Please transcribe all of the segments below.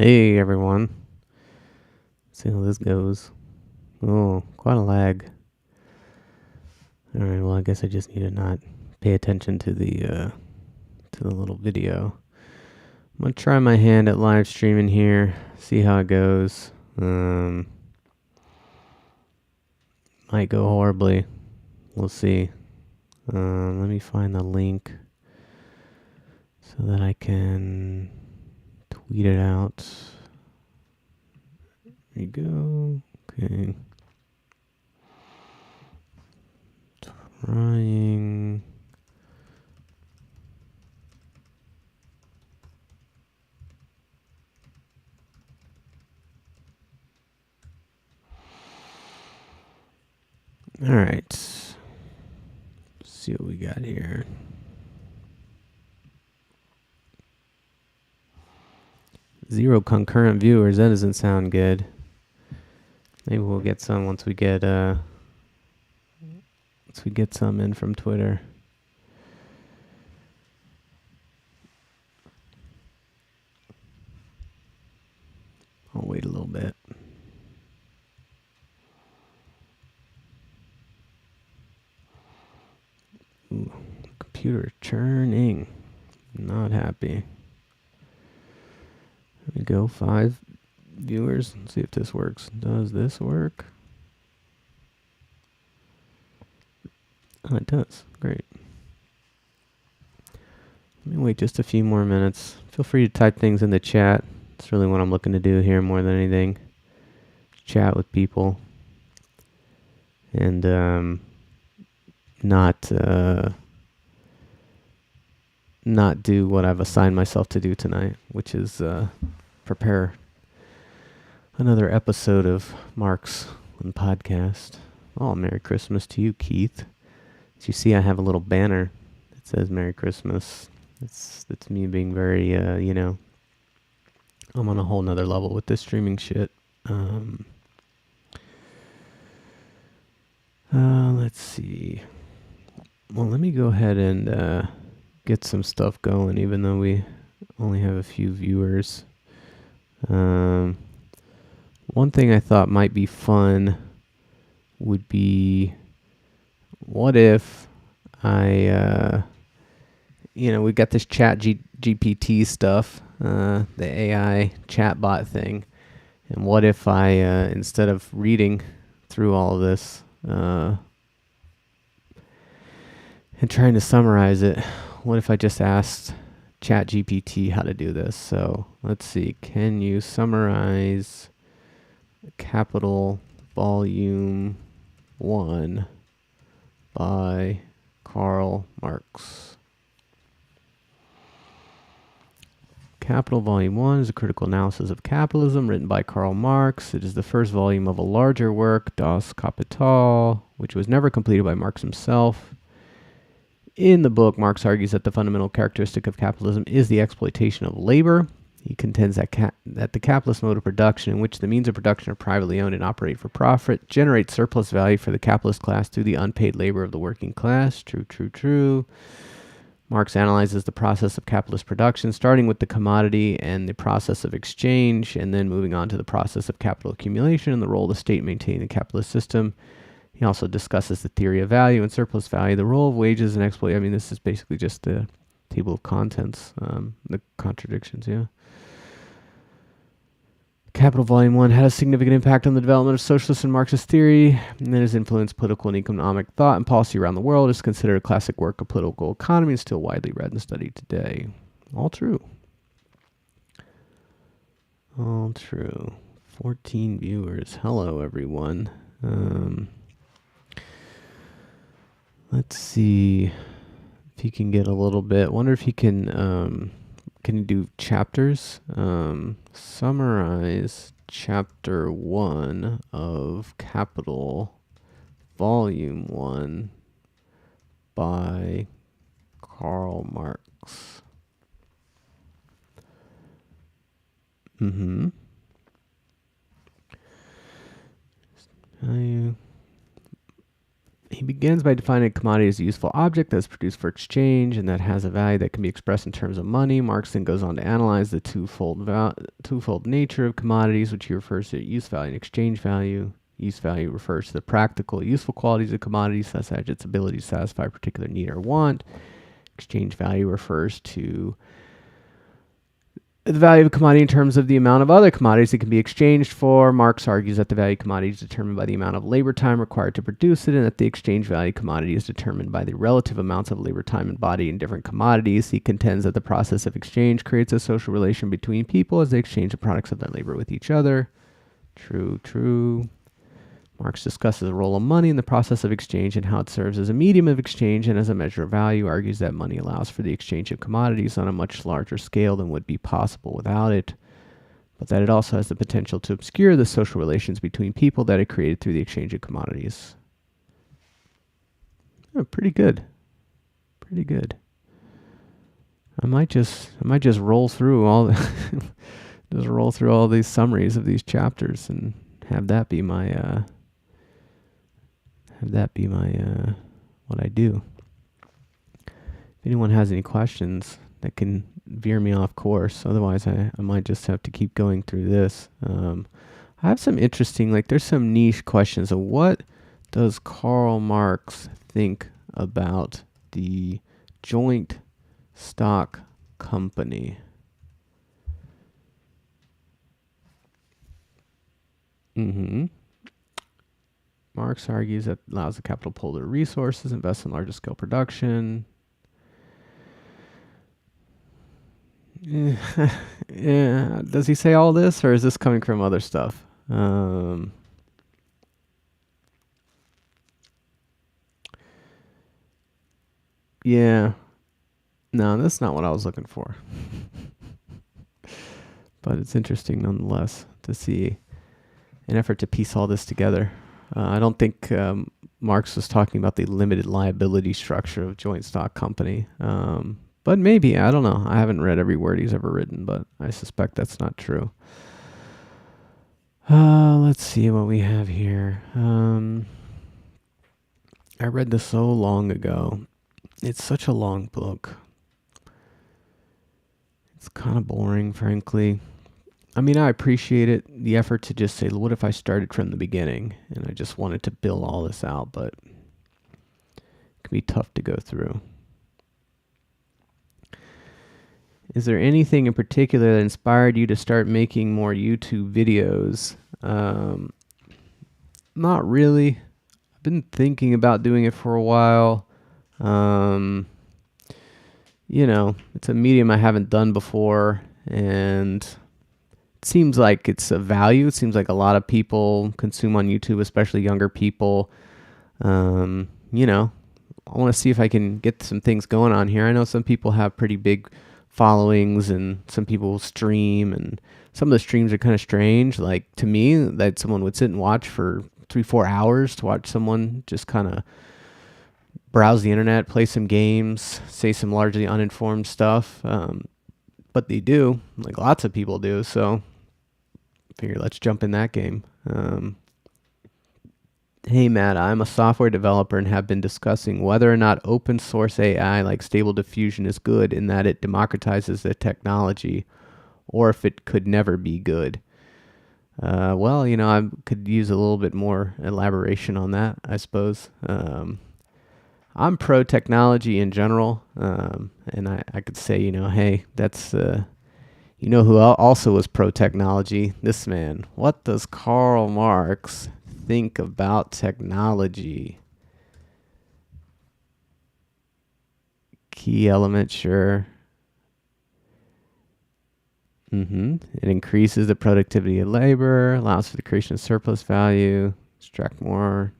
Hey everyone. See how this goes. Oh, quite a lag. Alright, well I guess I just need to not pay attention to the little video. I'm gonna try my hand at live streaming here, see how it goes. Might go horribly. We'll see. Let me find the link so that I can tweet it out. There you go. Okay. Trying. All right. Let's see what we got here. Zero concurrent viewers. That doesn't sound good. Maybe we'll get some once we get some in from Twitter. I'll wait a little bit. Ooh, computer churning. Not happy. There we go. 5 viewers. Let's see if this works. Does this work? Oh, it does. Great. Let me wait just a few more minutes. Feel free to type things in the chat. That's really what I'm looking to do here more than anything. Chat with people. And not do what I've assigned myself to do tonight, which is prepare another episode of Mark's podcast. Oh, Merry Christmas to you, Keith. As you see, I have a little banner that says Merry Christmas. It's me being very, I'm on a whole nother level with this streaming shit. Let's see. Well, let me go ahead and get some stuff going, even though we only have a few viewers. One thing I thought might be fun would be, what if I, we got this GPT stuff, the AI chatbot thing. And what if I, instead of reading through all of this and trying to summarize it, what if I just asked ChatGPT how to do this? So let's see. Can you summarize Capital Volume 1 by Karl Marx? Capital Volume 1 is a critical analysis of capitalism written by Karl Marx. It is the first volume of a larger work, Das Kapital, which was never completed by Marx himself. In the book, Marx argues that the fundamental characteristic of capitalism is the exploitation of labor. He contends that the capitalist mode of production, in which the means of production are privately owned and operate for profit, generates surplus value for the capitalist class through the unpaid labor of the working class. True, true, true. Marx analyzes the process of capitalist production, starting with the commodity and the process of exchange, and then moving on to the process of capital accumulation and the role of the state in maintaining the capitalist system. He also discusses the theory of value and surplus value, the role of wages and exploit. I mean, this is basically just the table of contents, the contradictions, yeah. Capital Volume 1 had a significant impact on the development of socialist and Marxist theory, and has influenced political and economic thought and policy around the world. It is considered a classic work of political economy and still widely read and studied today. All true. All true. 14 viewers. Hello, everyone. Let's see if you can get a little bit. Wonder if you can you do chapters? Summarize chapter 1 of Capital Volume 1 by Karl Marx. He he begins by defining a commodity as a useful object that's produced for exchange and that has a value that can be expressed in terms of money. Marx then goes on to analyze the twofold nature of commodities, which he refers to use value and exchange value. Use value refers to the practical, useful qualities of commodities, such as its ability to satisfy a particular need or want. Exchange value refers to the value of a commodity in terms of the amount of other commodities it can be exchanged for. Marx argues that the value of commodity is determined by the amount of labor time required to produce it, and that the exchange value of commodity is determined by the relative amounts of labor time embodied in different commodities. He contends that the process of exchange creates a social relation between people as they exchange the products of their labor with each other. True. Marx discusses the role of money in the process of exchange and how it serves as a medium of exchange and as a measure of value. Argues that money allows for the exchange of commodities on a much larger scale than would be possible without it, but that it also has the potential to obscure the social relations between people that it created through the exchange of commodities. Oh, pretty good. I might just roll through all just roll through all these summaries of these chapters and have that be my what I do. If anyone has any questions that can veer me off course, otherwise I might just have to keep going through this. I have some interesting, there's some niche questions of what does Karl Marx think about the joint stock company? Marx argues that allows the capital pool to resources, invest in larger scale production. Yeah. Does he say all this, or is this coming from other stuff? Yeah. No, that's not what I was looking for. But it's interesting nonetheless to see an effort to piece all this together. I don't think Marx was talking about the limited liability structure of joint stock company. But maybe, I don't know. I haven't read every word he's ever written, but I suspect that's not true. Let's see what we have here. I read this so long ago. It's such a long book. It's kind of boring, frankly. I mean, I appreciate it, the effort to just say, what if I started from the beginning? And I just wanted to build all this out, but it can be tough to go through. Is there anything in particular that inspired you to start making more YouTube videos? Not really. I've been thinking about doing it for a while. It's a medium I haven't done before, and it seems like it's a value. It seems like a lot of people consume on YouTube, especially younger people. I want to see if I can get some things going on here. I know some people have pretty big followings and some people stream, and some of the streams are kind of strange. Like, to me, that someone would sit and watch for 3-4 hours to watch someone just kind of browse the internet, play some games, say some largely uninformed stuff. But they do, like lots of people do. So I figure let's jump in that game. Hey Matt, I'm a software developer and have been discussing whether or not open source AI like Stable Diffusion is good in that it democratizes the technology, or if it could never be good. I could use a little bit more elaboration on that, I suppose. I'm pro technology in general, and I could say, hey, that's, who also was pro technology? This man. What does Karl Marx think about technology? Key element, sure. It increases the productivity of labor, allows for the creation of surplus value, extract more.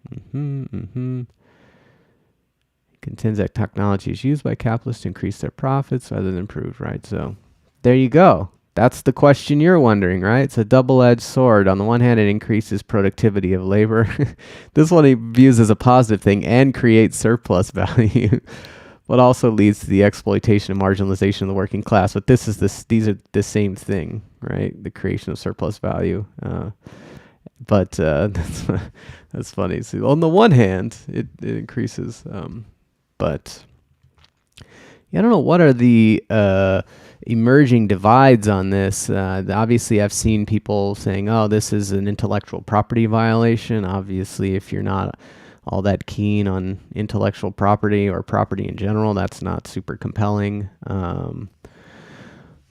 Contends that technology is used by capitalists to increase their profits rather than improve, right? So there you go. That's the question you're wondering, right? It's a double-edged sword. On the one hand, it increases productivity of labor. This one he views as a positive thing and creates surplus value, but also leads to the exploitation and marginalization of the working class. But these are the same thing, right? The creation of surplus value. But that's funny. So on the one hand, it increases, but yeah, I don't know what are the emerging divides on this. Obviously, I've seen people saying, "Oh, this is an intellectual property violation." Obviously, if you're not all that keen on intellectual property or property in general, that's not super compelling.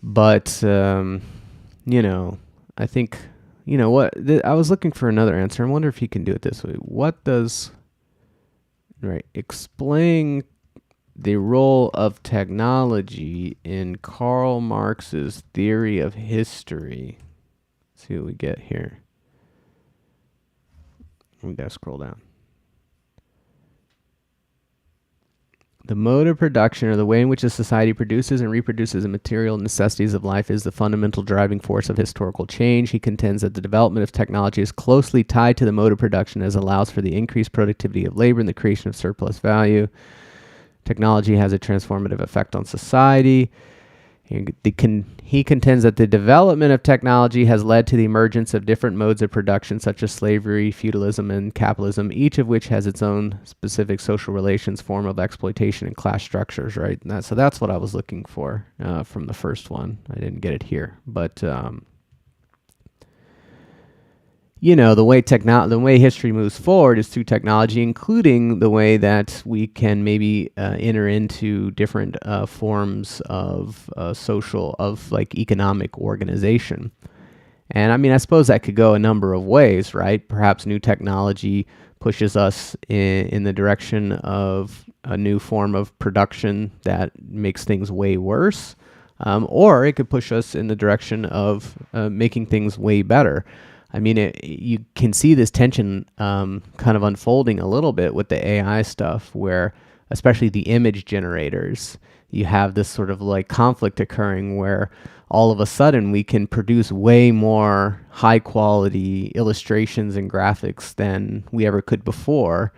But I think. I was looking for another answer. I wonder if you can do it this way. Explain the role of technology in Karl Marx's theory of history. Let's see what we get here. We gotta scroll down. The mode of production, or the way in which a society produces and reproduces the material necessities of life, is the fundamental driving force of historical change. He contends that the development of technology is closely tied to the mode of production, as it allows for the increased productivity of labor and the creation of surplus value. Technology has a transformative effect on society. He contends that the development of technology has led to the emergence of different modes of production, such as slavery, feudalism, and capitalism, each of which has its own specific social relations, form of exploitation, and class structures, right? So that's what I was looking for from the first one. I didn't get it here. But the way history moves forward is through technology, including the way that we can maybe enter into different forms of economic organization. And I mean, I suppose that could go a number of ways, right? Perhaps new technology pushes us in the direction of a new form of production that makes things way worse, or it could push us in the direction of making things way better. I mean, you can see this tension kind of unfolding a little bit with the AI stuff, where especially the image generators, you have this sort of like conflict occurring where all of a sudden we can produce way more high quality illustrations and graphics than we ever could before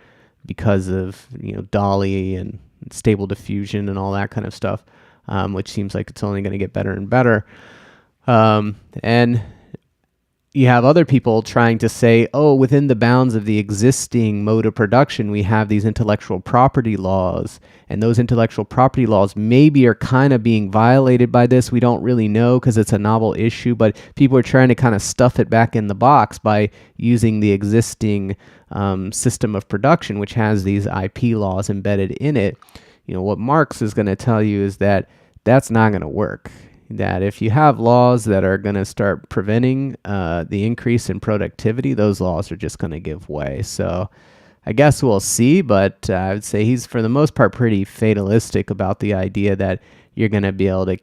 because of, DALL-E and stable diffusion and all that kind of stuff, which seems like it's only going to get better and better. And you have other people trying to say, oh, within the bounds of the existing mode of production, we have these intellectual property laws, and those intellectual property laws maybe are kind of being violated by this. We don't really know because it's a novel issue, but people are trying to kind of stuff it back in the box by using the existing system of production, which has these IP laws embedded in it. What Marx is going to tell you is that that's not going to work. That if you have laws that are going to start preventing the increase in productivity, those laws are just going to give way. So I guess we'll see, but I would say he's, for the most part, pretty fatalistic about the idea that you're going to be able to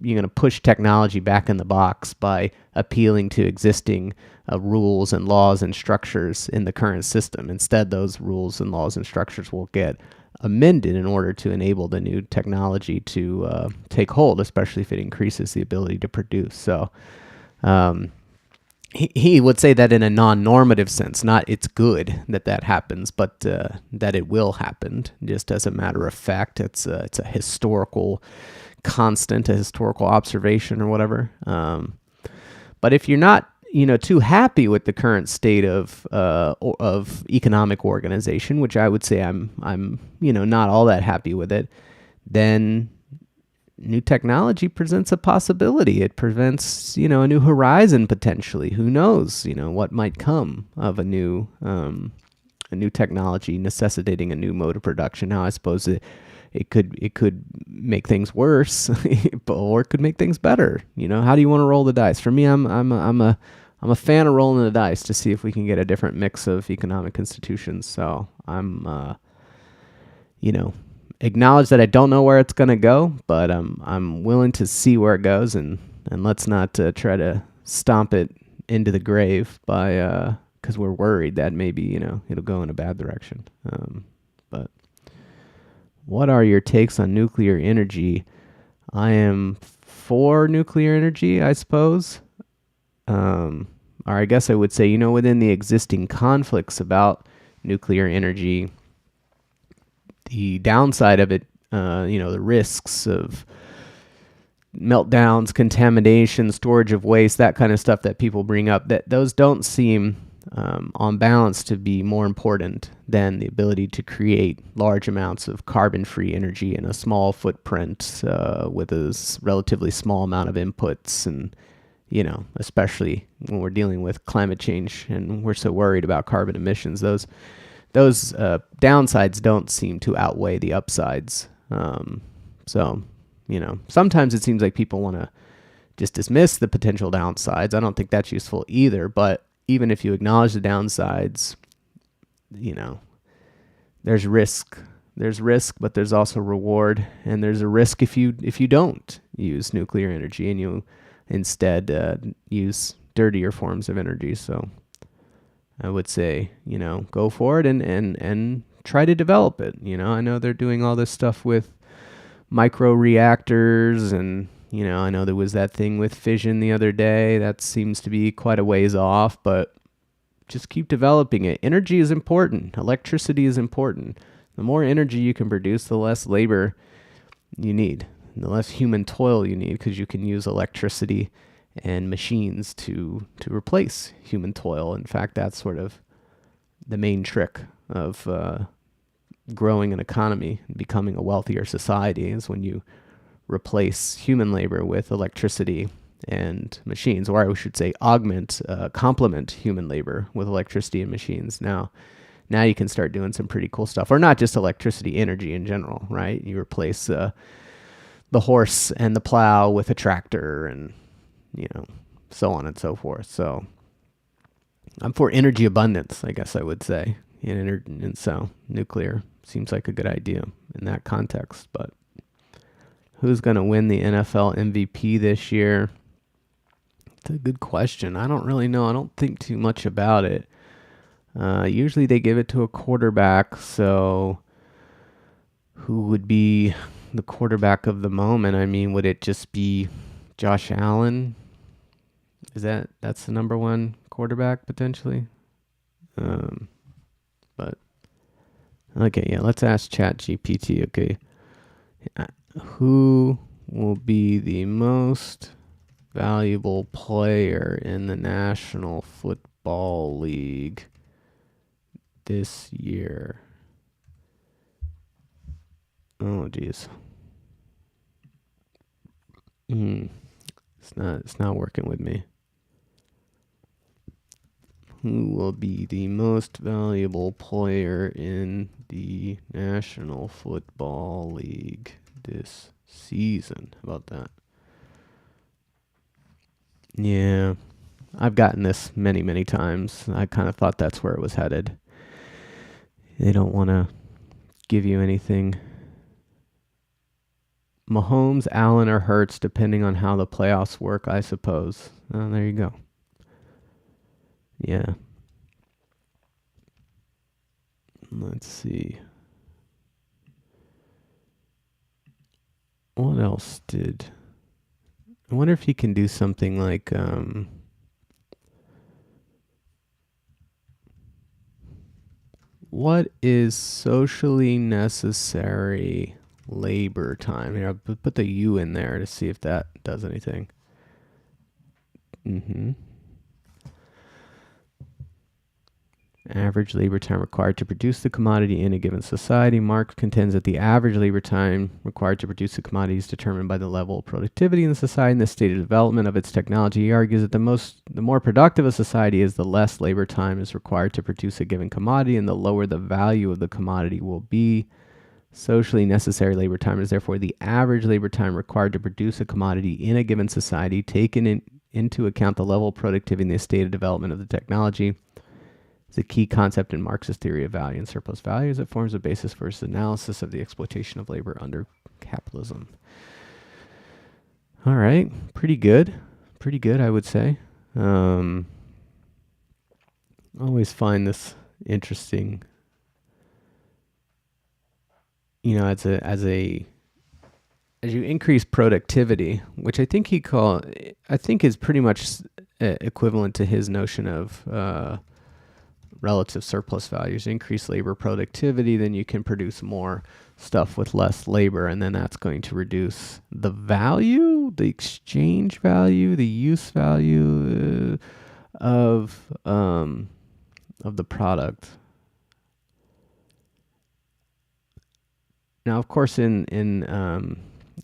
you're going to push technology back in the box by appealing to existing rules and laws and structures in the current system. Instead, those rules and laws and structures will get amended in order to enable the new technology to take hold, especially if it increases the ability to produce. So he would say that in a non-normative sense, not it's good that happens, but that it will happen just as a matter of fact. It's a historical constant, a historical observation or whatever. But if you're not too happy with the current state of economic organization, which I would say I'm not all that happy with it, then new technology presents a possibility. It presents a new horizon potentially. Who knows what might come of a new technology necessitating a new mode of production. Now I suppose it could make things worse, or it could make things better. How do you want to roll the dice? For me, I'm a fan of rolling the dice to see if we can get a different mix of economic institutions. So I'm, acknowledge that I don't know where it's going to go, but I'm willing to see where it goes, and let's not try to stomp it into the grave by because we're worried that maybe it'll go in a bad direction. But what are your takes on nuclear energy? I am for nuclear energy, I suppose. Or I guess I would say, within the existing conflicts about nuclear energy, the downside of it, the risks of meltdowns, contamination, storage of waste, that kind of stuff that people bring up, that those don't seem on balance to be more important than the ability to create large amounts of carbon-free energy in a small footprint with a relatively small amount of inputs. And, especially when we're dealing with climate change and we're so worried about carbon emissions, those downsides don't seem to outweigh the upsides. So, sometimes it seems like people want to just dismiss the potential downsides. I don't think that's useful either, but even if you acknowledge the downsides, there's risk. There's risk, but there's also reward, and there's a risk if you don't use nuclear energy and you instead use dirtier forms of energy. So I would say, go for it and try to develop it. I know they're doing all this stuff with micro reactors, and I know there was that thing with fission the other day. That seems to be quite a ways off, but just keep developing it. Energy is important. Electricity is important. The more energy you can produce, the less labor you need, the less human toil you need, because you can use electricity and machines to replace human toil. In fact, that's sort of the main trick of growing an economy and becoming a wealthier society, is when you replace human labor with electricity and machines, or I should say complement human labor with electricity and machines. Now you can start doing some pretty cool stuff, or not just electricity, energy in general, right? You replace the horse and the plow with a tractor, and so on and so forth. So I'm for energy abundance, I guess I would say, and so nuclear seems like a good idea in that context. But who's going to win the NFL MVP this year? It's a good question. I don't really know. I don't think too much about it. Usually they give it to a quarterback. So who would be the quarterback of the moment? I mean, would it just be Josh Allen? That's the number one quarterback potentially? But okay, yeah, let's ask ChatGPT. Okay. Who will be the most valuable player in the National Football League this year? Oh, geez. It's not working with me. Who will be the most valuable player in the National Football League this season? How about that? Yeah, I've gotten this many, many times. I kind of thought that's where it was headed. They don't want to give you anything. Mahomes, Allen, or Hurts, depending on how the playoffs work, I suppose. Oh, there you go. Yeah. Let's see. What else did... I wonder if he can do something like... what is socially necessary labor time? Here, I'll put the U in there to see if that does anything. Average labor time required to produce the commodity in a given society. Marx contends that the average labor time required to produce the commodity is determined by the level of productivity in the society and the state of development of its technology. He argues that the more productive a society is, the less labor time is required to produce a given commodity, and the lower the value of the commodity will be. Socially necessary labor time is therefore the average labor time required to produce a commodity in a given society, taking into account the level of productivity and the state of development of the technology. It's a key concept in Marx's theory of value and surplus value, as it forms a basis for his analysis of the exploitation of labor under capitalism. All right, pretty good, I would say. Always find this interesting. As you increase productivity, which I think is pretty much equivalent to his notion of relative surplus values. Increase labor productivity, then you can produce more stuff with less labor, and then that's going to reduce the value, the exchange value, the use value of of the product. Now, of course, in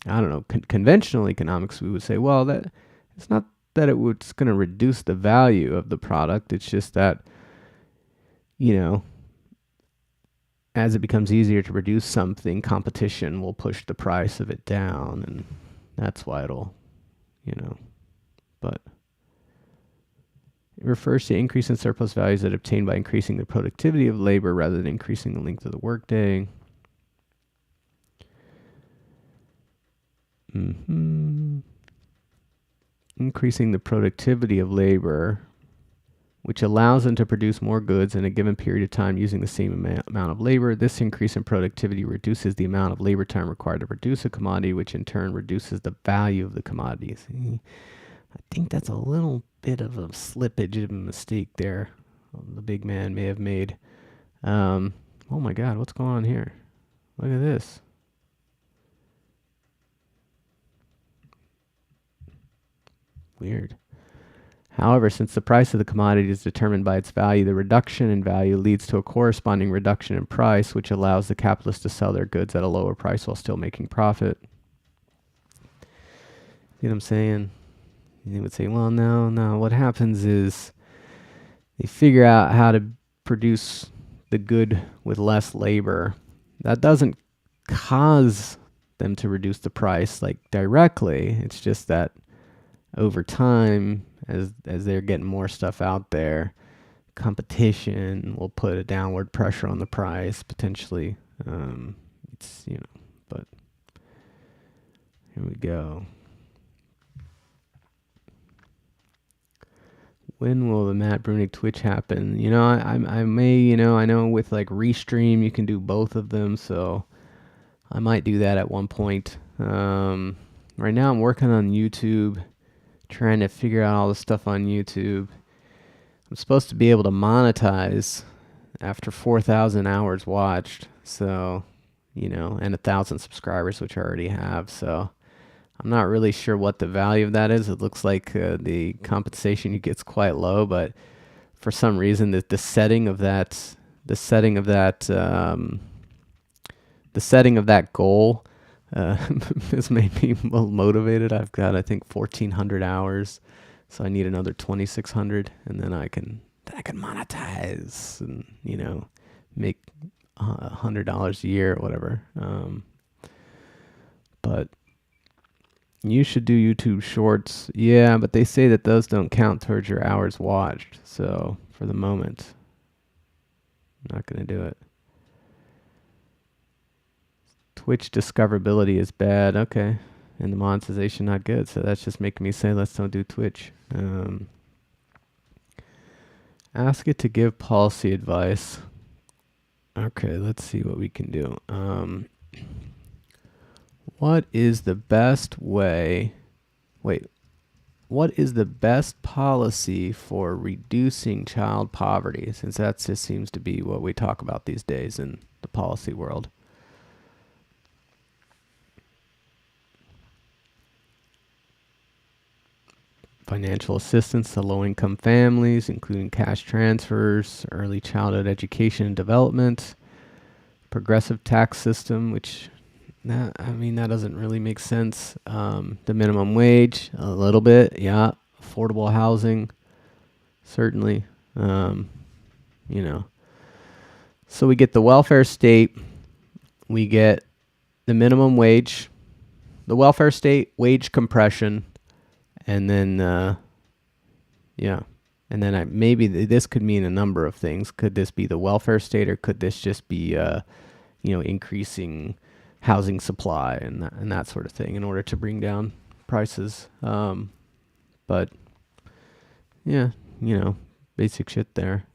I don't know, conventional economics, we would say, well, that it's not that it's going to reduce the value of the product. It's just that, you know, as it becomes easier to produce something, competition will push the price of it down, and that's why it'll, but it refers to increase in surplus values that are obtained by increasing the productivity of labor rather than increasing the length of the workday. Increasing the productivity of labor, which allows them to produce more goods in a given period of time using the same amount of labor. This increase in productivity reduces the amount of labor time required to produce a commodity, which in turn reduces the value of the commodities. I think that's a little bit of a slippage of a mistake there the big man may have made. Oh my God, what's going on here? Look at this. Weird. However, since the price of the commodity is determined by its value, the reduction in value leads to a corresponding reduction in price, which allows the capitalists to sell their goods at a lower price while still making profit. See what I'm saying? They would say, well, no. What happens is they figure out how to produce the good with less labor. That doesn't cause them to reduce the price like directly. It's just that over time, as they're getting more stuff out there, competition will put a downward pressure on the price potentially. It's but here we go. When will the Matt Brunig Twitch happen? I may, I know with like Restream you can do both of them, so I might do that at one point. Right now I'm working on YouTube, trying to figure out all the stuff on YouTube. I'm supposed to be able to monetize after 4,000 hours watched, so, and 1,000 subscribers, which I already have, so I'm not really sure what the value of that is. It looks like the compensation gets quite low, but for some reason the setting of that goal has made me well motivated. I've got, I think, 1,400 hours, so I need another 2,600, and then I can monetize and make $100 a year or whatever. But you should do YouTube Shorts. Yeah, but they say that those don't count towards your hours watched. So for the moment, I'm not going to do it. Twitch discoverability is bad. Okay. And the monetization not good. So that's just making me say let's don't do Twitch. Ask it to give policy advice. Okay, let's see what we can do. What is the best way? Wait. What is the best policy for reducing child poverty? Since that just seems to be what we talk about these days in the policy world. Financial assistance to low-income families, including cash transfers, early childhood education and development, progressive tax system, which that doesn't really make sense. The minimum wage, a little bit, yeah. Affordable housing, certainly. So we get the welfare state, we get the minimum wage, the welfare state, wage compression, and then, and then maybe this could mean a number of things. Could this be the welfare state, or could this just be, increasing housing supply and that sort of thing in order to bring down prices? But yeah, basic shit there.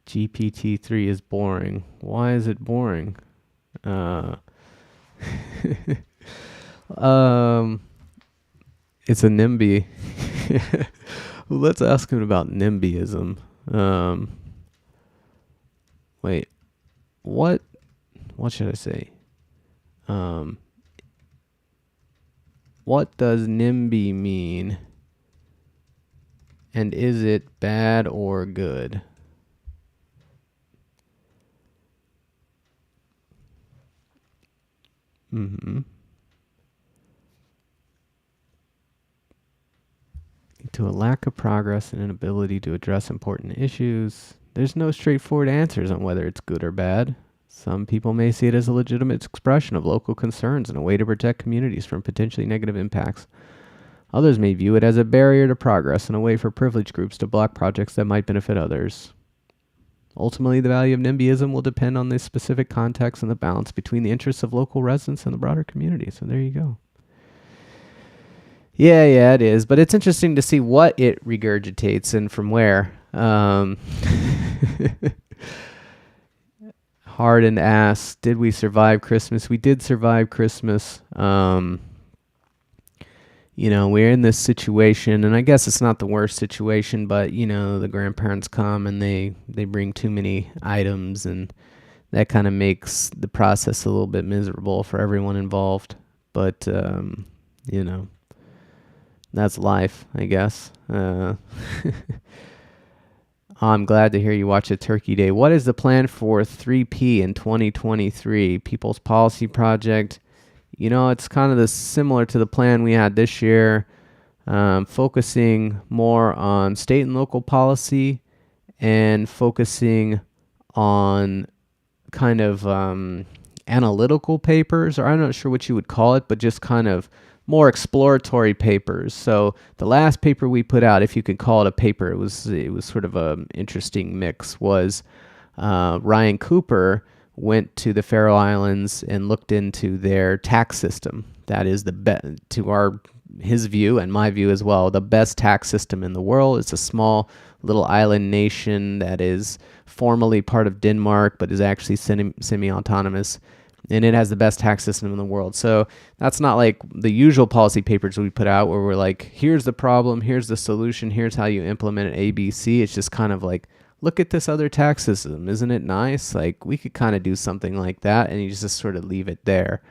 GPT-3 is boring. Why is it boring? It's a NIMBY. Well, let's ask him about NIMBYism. Wait, what should I say? What does NIMBY mean? And is it bad or good? To a lack of progress and inability to address important issues. There's no straightforward answers on whether it's good or bad. Some people may see it as a legitimate expression of local concerns and a way to protect communities from potentially negative impacts. Others may view it as a barrier to progress and a way for privileged groups to block projects that might benefit others. Ultimately, the value of NIMBYism will depend on the specific context and the balance between the interests of local residents and the broader community. So there you go. Yeah, it is. But it's interesting to see what it regurgitates and from where. Harden asks, did we survive Christmas? We did survive Christmas. We're in this situation, and I guess it's not the worst situation, but, the grandparents come and they bring too many items, and that kind of makes the process a little bit miserable for everyone involved. But, that's life, I guess. I'm glad to hear you watch a Turkey Day. What is the plan for 3P in 2023? People's Policy Project. It's kind of similar to the plan we had this year, focusing more on state and local policy and focusing on kind of analytical papers, or I'm not sure what you would call it, but just kind of more exploratory papers. So the last paper we put out, if you could call it a paper, it was sort of an interesting mix, was Ryan Cooper went to the Faroe Islands and looked into their tax system. That is his view and my view as well, the best tax system in the world. It's a small little island nation that is formally part of Denmark, but is actually semi-autonomous. And it has the best tax system in the world. So that's not like the usual policy papers we put out where we're like, here's the problem, here's the solution, here's how you implement it, A, B, C. It's just kind of like, look at this other tax system. Isn't it nice? Like, we could kind of do something like that, and you just sort of leave it there.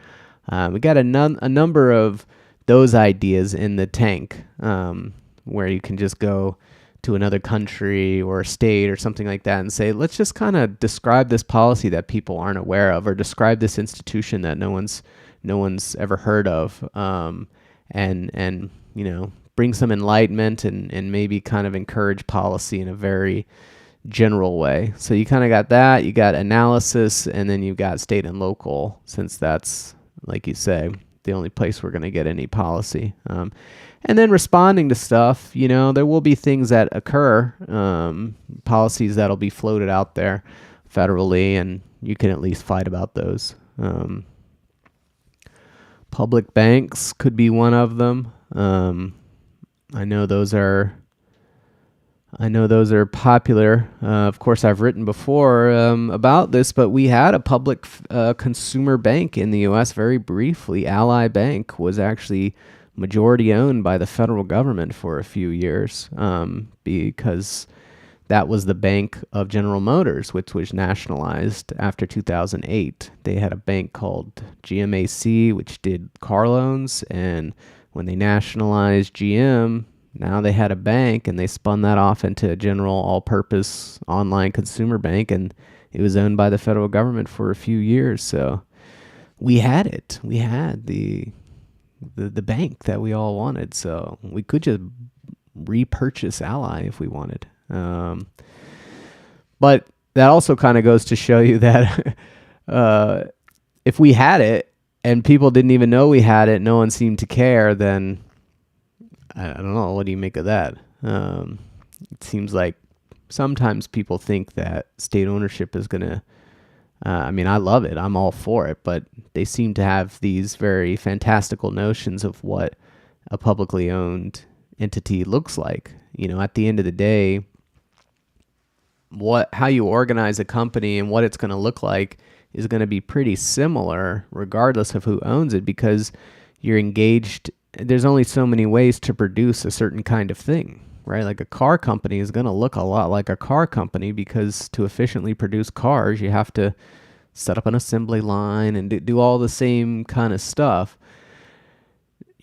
We got a number of those ideas in the tank, where you can just go to another country or a state or something like that and say, let's just kind of describe this policy that people aren't aware of, or describe this institution that no one's ever heard of, and bring some enlightenment and maybe kind of encourage policy in a very general way. So you kind of got that, you got analysis, and then you got state and local, since that's, like you say, the only place we're going to get any policy. And then responding to stuff, there will be things that occur, policies that'll be floated out there federally, and you can at least fight about those. Public banks could be one of them. I know those are popular. Of course, I've written before about this, but we had a public consumer bank in the U.S. very briefly. Ally Bank was actually majority owned by the federal government for a few years, because that was the bank of General Motors, which was nationalized after 2008. They had a bank called GMAC, which did car loans, and when they nationalized GM, now they had a bank, and they spun that off into a general all-purpose online consumer bank, and it was owned by the federal government for a few years. So we had it. We had the bank that we all wanted. So we could just repurchase Ally if we wanted. But that also kind of goes to show you that if we had it and people didn't even know we had it, no one seemed to care, then I don't know. What do you make of that? It seems like sometimes people think that state ownership is going to, I love it. I'm all for it, but they seem to have these very fantastical notions of what a publicly owned entity looks like. At the end of the day, how you organize a company and what it's going to look like is going to be pretty similar regardless of who owns it, because you're engaged. There's only so many ways to produce a certain kind of thing, right? Like a car company is going to look a lot like a car company, because to efficiently produce cars, you have to set up an assembly line and do all the same kind of stuff.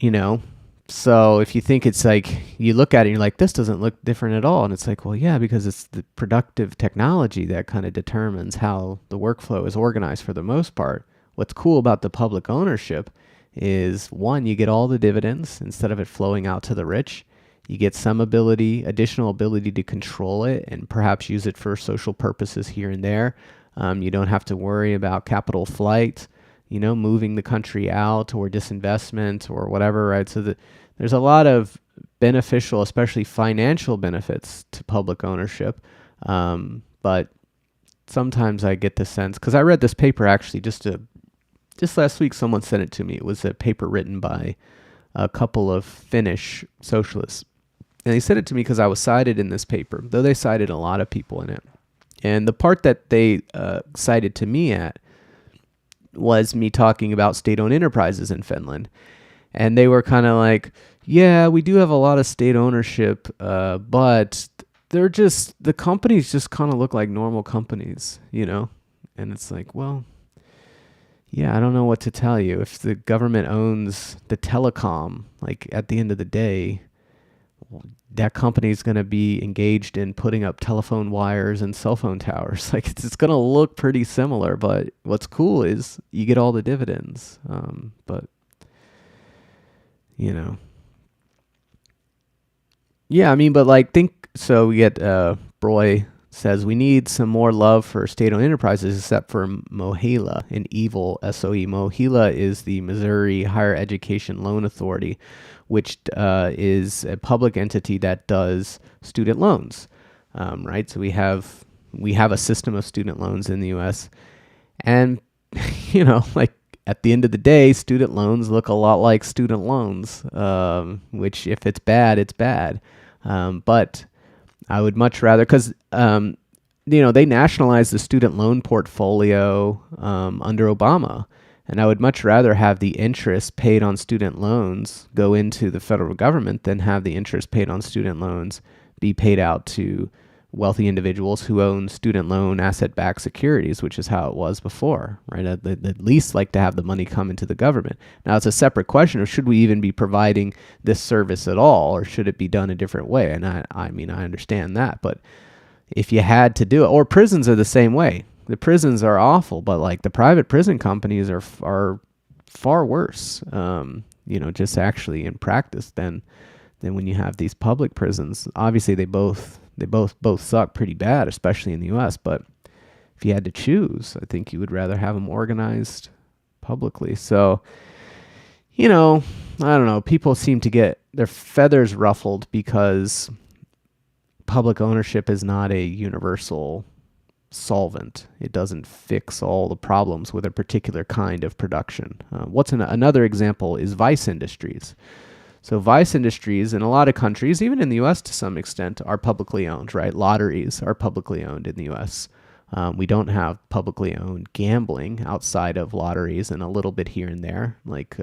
you know. So if you think it's like, you look at it and you're like, this doesn't look different at all. And it's like, well, yeah, because it's the productive technology that kind of determines how the workflow is organized for the most part. What's cool about the public ownership is, one, you get all the dividends instead of it flowing out to the rich. You get some additional ability to control it and perhaps use it for social purposes here and there. You don't have to worry about capital flight, moving the country out or disinvestment or whatever, right? So there's a lot of beneficial, especially financial benefits to public ownership. But sometimes I get the sense, because I read this paper actually just last week, someone sent it to me. It was a paper written by a couple of Finnish socialists. And they sent it to me because I was cited in this paper, though they cited a lot of people in it. And the part that they cited to me at was me talking about state-owned enterprises in Finland. And they were kind of like, yeah, we do have a lot of state ownership, but the companies just kind of look like normal companies, And it's like, well, yeah, I don't know what to tell you. If the government owns the telecom, like at the end of the day, that company is going to be engaged in putting up telephone wires and cell phone towers. Like it's going to look pretty similar, but what's cool is you get all the dividends. But yeah, I mean, but like we get Broy says we need some more love for state-owned enterprises, except for MOHELA, an evil SOE. MOHELA is the Missouri Higher Education Loan Authority, which is a public entity that does student loans, right? So we have a system of student loans in the U.S. And like at the end of the day, student loans look a lot like student loans, which if it's bad, it's bad. But I would much rather, because they nationalized the student loan portfolio under Obama, and I would much rather have the interest paid on student loans go into the federal government than have the interest paid on student loans be paid out to wealthy individuals who own student loan asset-backed securities, which is how it was before, right? At least like to have the money come into the government. Now, it's a separate question of should we even be providing this service at all, or should it be done a different way? And I mean, I understand that, but if you had to do it, or prisons are the same way. The prisons are awful, but like the private prison companies are far worse, just actually in practice than when you have these public prisons. Obviously, they both suck pretty bad, especially in the U.S. But if you had to choose, I think you would rather have them organized publicly. So, I don't know. People seem to get their feathers ruffled because public ownership is not a universal solvent. It doesn't fix all the problems with a particular kind of production. Another example is vice industries. So vice industries in a lot of countries, even in the U.S. to some extent, are publicly owned, right? Lotteries are publicly owned in the U.S. We don't have publicly owned gambling outside of lotteries and a little bit here and there. Like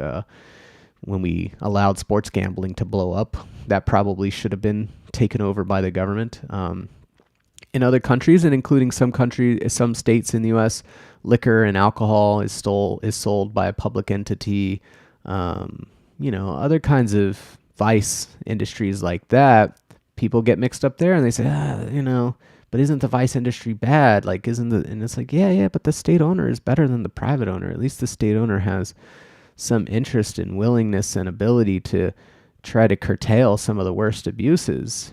when we allowed sports gambling to blow up, that probably should have been taken over by the government. In other countries, and including some states in the U.S., liquor and alcohol is sold by a public entity. Other kinds of vice industries like that, people get mixed up there and they say, but isn't the vice industry bad? Like, and it's like, yeah, but the state owner is better than the private owner. At least the state owner has some interest and willingness and ability to try to curtail some of the worst abuses,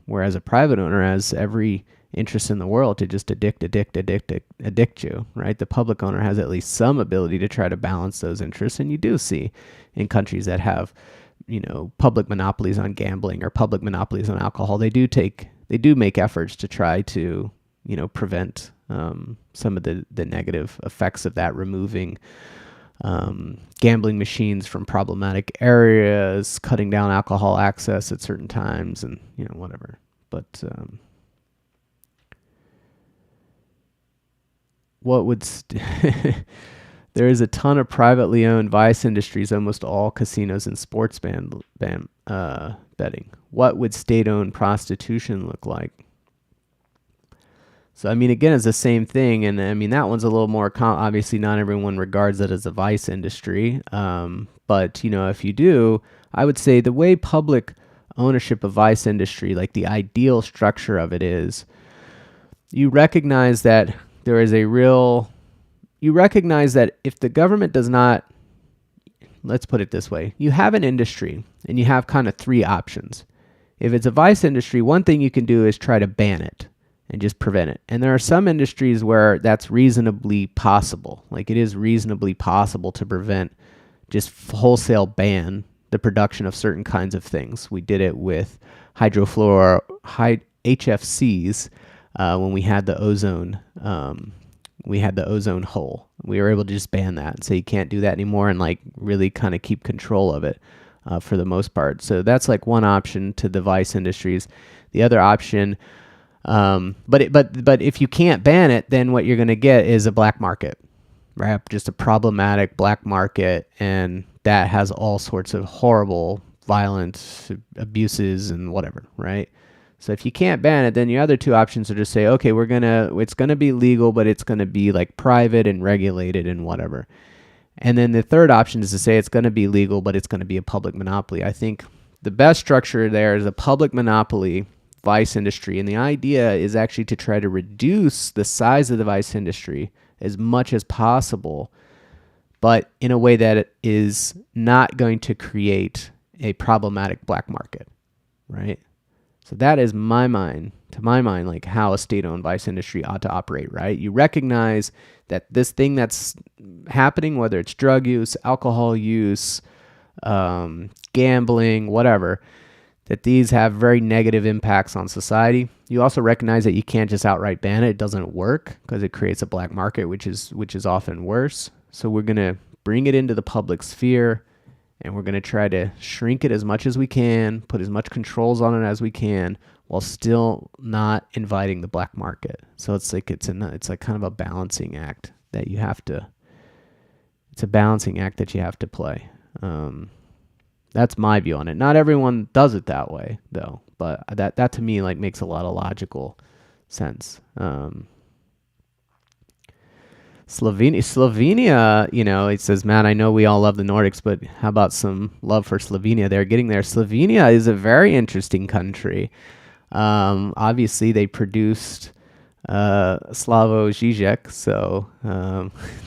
whereas a private owner has every interest in the world to just addict you, right? The public owner has at least some ability to try to balance those interests. And you do see in countries that have, public monopolies on gambling or public monopolies on alcohol, they do make efforts to try to, prevent some of the negative effects of that, removing gambling machines from problematic areas, cutting down alcohol access at certain times, and, whatever. But there is a ton of privately owned vice industries, almost all casinos and sports betting. What would state-owned prostitution look like? So, I mean, again, it's the same thing. And I mean, that one's a little more, obviously, not everyone regards it as a vice industry. But, if you do, I would say the way public ownership of vice industry, like the ideal structure of it is, you recognize that there is you recognize that if the government does not, let's put it this way, you have an industry and you have kind of three options. If it's a vice industry, one thing you can do is try to ban it and just prevent it. And there are some industries where that's reasonably possible. Like it is reasonably possible to prevent, just wholesale ban the production of certain kinds of things. We did it with HFCs when we had the ozone hole. We were able to just ban that and say you can't do that anymore, and like really kind of keep control of it for the most part. So that's like one option to the vice industries. The other option, but if you can't ban it, then what you're going to get is a black market, right? Just a problematic black market, and that has all sorts of horrible, violent abuses and whatever, right? So if you can't ban it, then your other two options are to say, okay, it's gonna be legal, but it's gonna be like private and regulated and whatever. And then the third option is to say it's gonna be legal, but it's gonna be a public monopoly. I think the best structure there is a public monopoly vice industry, and the idea is actually to try to reduce the size of the vice industry as much as possible, but in a way that it is not going to create a problematic black market, right? So that is to my mind, like how a state-owned vice industry ought to operate, right? You recognize that this thing that's happening, whether it's drug use, alcohol use, gambling, whatever, that these have very negative impacts on society. You also recognize that you can't just outright ban it. It doesn't work because it creates a black market, which is often worse. So we're going to bring it into the public sphere, and we're going to try to shrink it as much as we can, put as much controls on it as we can, while still not inviting the black market. So it's like kind of a balancing act that you have to. It's a balancing act that you have to play. That's my view on it. Not everyone does it that way, though. But that to me like makes a lot of logical sense. Slovenia, it says, man, I know we all love the Nordics, but how about some love for Slovenia? They're getting there. Slovenia is a very interesting country. Obviously, they produced Slavoj Žižek, so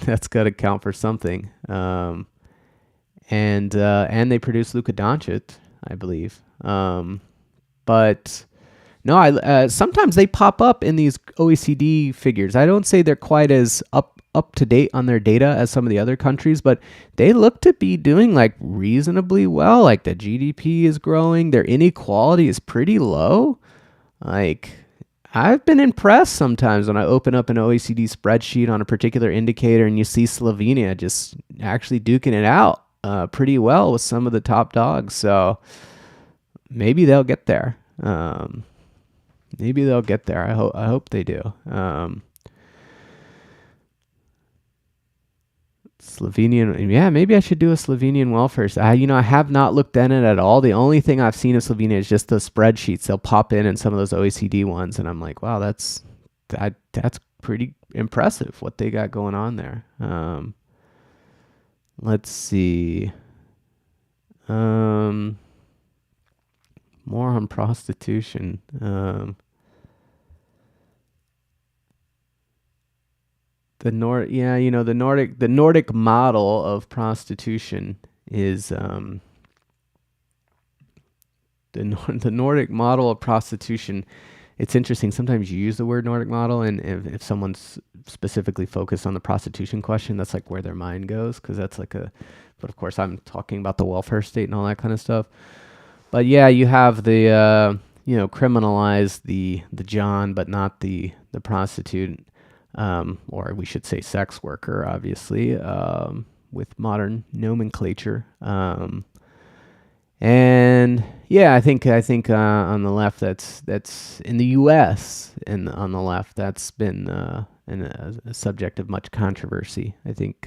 that's got to count for something. And they produced Luka Doncic, I believe. But no, sometimes they pop up in these OECD figures. I don't say they're quite as up to date on their data as some of the other countries, but they look to be doing like reasonably well. Like the GDP is growing, their inequality is pretty low. Like I've been impressed sometimes when I open up an OECD spreadsheet on a particular indicator and you see Slovenia just actually duking it out pretty well with some of the top dogs. So maybe they'll get there. I hope they do. Slovenian, yeah, maybe I should do a Slovenian welfare. I have not looked at it at all. The only thing I've seen of Slovenia is just the spreadsheets. They'll pop in some of those OECD ones, and I'm like, wow, that's pretty impressive what they got going on there. Let's see. More on prostitution. The Nordic model of prostitution is the Nordic model of prostitution. It's interesting. Sometimes you use the word Nordic model, and if someone's specifically focused on the prostitution question, that's like where their mind goes, because that's like but of course I'm talking about the welfare state and all that kind of stuff. But yeah, you have the criminalize the John, but not the prostitute. Or we should say sex worker, obviously, with modern nomenclature. And yeah, I think on the left, that's in the U.S. and on the left, that's been a subject of much controversy. I think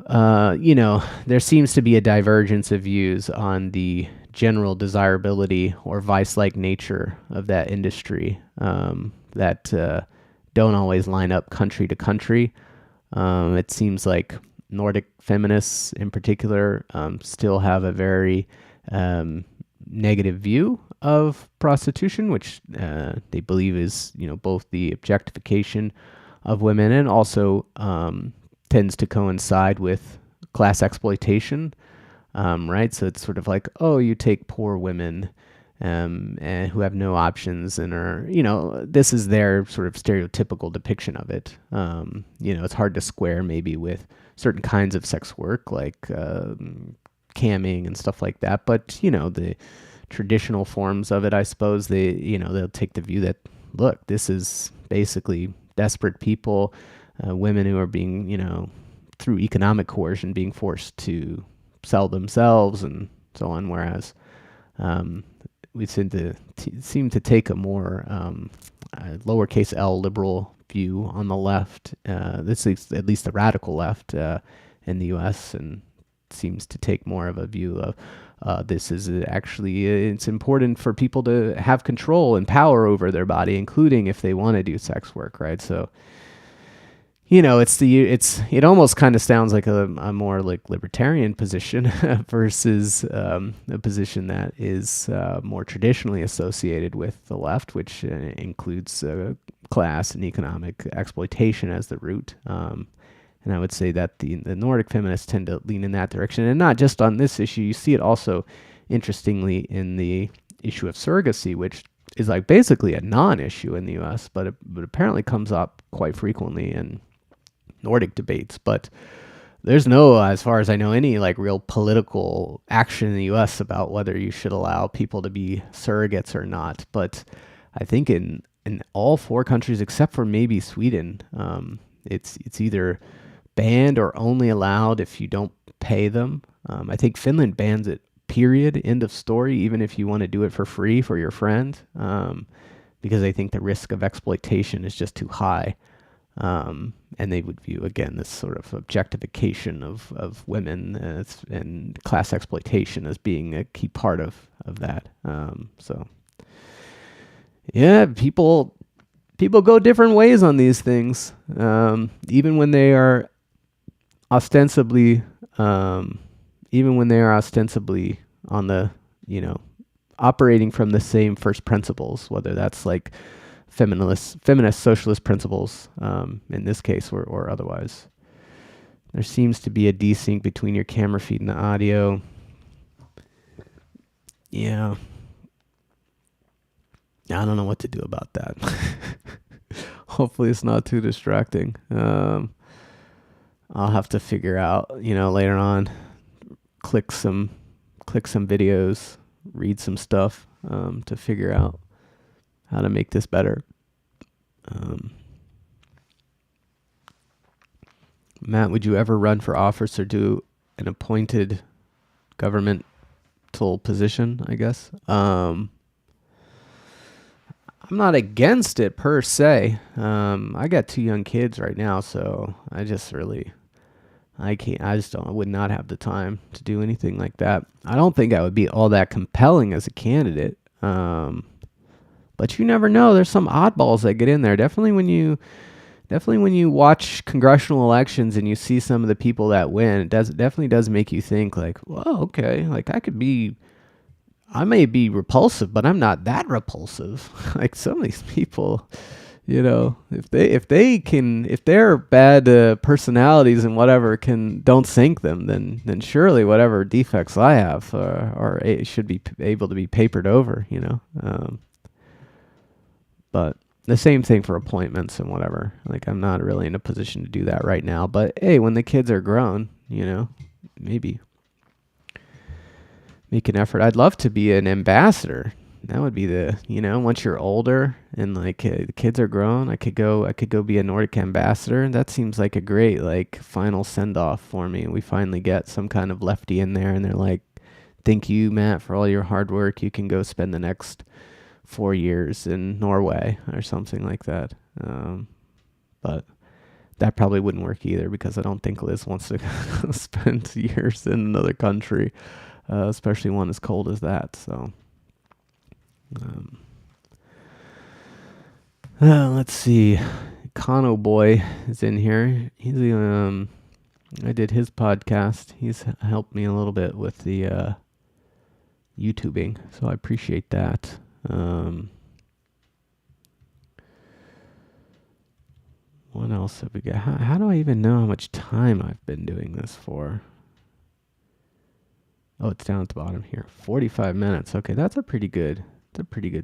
there seems to be a divergence of views on the general desirability or vice-like nature of that industry. that don't always line up country to country. It seems like Nordic feminists in particular still have a very negative view of prostitution, which they believe is, both the objectification of women and also tends to coincide with class exploitation, right? So it's sort of like, oh, you take poor women and who have no options and are, this is their sort of stereotypical depiction of it. It's hard to square maybe with certain kinds of sex work like camming and stuff like that. But, the traditional forms of it, I suppose they'll take the view that, look, this is basically desperate people, women who are being, through economic coercion, being forced to sell themselves and so on. Whereas we seem to take a more lowercase l liberal view on the left. This is at least the radical left in the U.S. and seems to take more of a view of this is actually it's important for people to have control and power over their body, including if they want to do sex work, right? So it almost kind of sounds like a more like libertarian position versus a position that is more traditionally associated with the left, which includes class and economic exploitation as the root. And I would say that the Nordic feminists tend to lean in that direction, and not just on this issue. You see it also, interestingly, in the issue of surrogacy, which is like basically a non-issue in the U.S., but apparently comes up quite frequently in Nordic debates. But there's no, as far as I know, any like real political action in the U.S. about whether you should allow people to be surrogates or not. But I think in all four countries, except for maybe Sweden, it's either banned or only allowed if you don't pay them. I think Finland bans it, period, end of story, even if you want to do it for free for your friend, because they think the risk of exploitation is just too high. And they would view, again, this sort of objectification of women and class exploitation as being a key part of that. So, yeah, people go different ways on these things, even when they are ostensibly on the, operating from the same first principles, whether that's like feminist socialist principles, in this case, or otherwise. There seems to be a desync between your camera feed and the audio. Yeah. I don't know what to do about that. Hopefully it's not too distracting. I'll have to figure out, later on, click some videos, read some stuff, to figure out how to make this better. Matt, would you ever run for office or do an appointed governmental position, I guess? I'm not against it per se. I got 2 young kids right now, so I would not have the time to do anything like that. I don't think I would be all that compelling as a candidate. But you never know. There's some oddballs that get in there. Definitely when you watch congressional elections and you see some of the people that win, it definitely does make you think like, well, okay, like I may be repulsive, but I'm not that repulsive. Like some of these people, if their bad personalities and whatever don't sink them, then surely whatever defects I have should be able to be papered over, But the same thing for appointments and whatever. Like I'm not really in a position to do that right now. But hey, when the kids are grown, maybe make an effort. I'd love to be an ambassador. That would be once you're older and like the kids are grown, I could go be a Nordic ambassador. That seems like a great like final send off for me. We finally get some kind of lefty in there and they're like, thank you, Matt, for all your hard work. You can go spend the next 4 years in Norway or something like that. But that probably wouldn't work either because I don't think Liz wants to spend years in another country, especially one as cold as that. So, Let's see. Kano Boy is in here. I did his podcast. He's helped me a little bit with the YouTubing, so I appreciate that. What else have we got? How do I even know how much time I've been doing this for? Oh, it's down at the bottom here. 45 minutes. Okay, that's a pretty good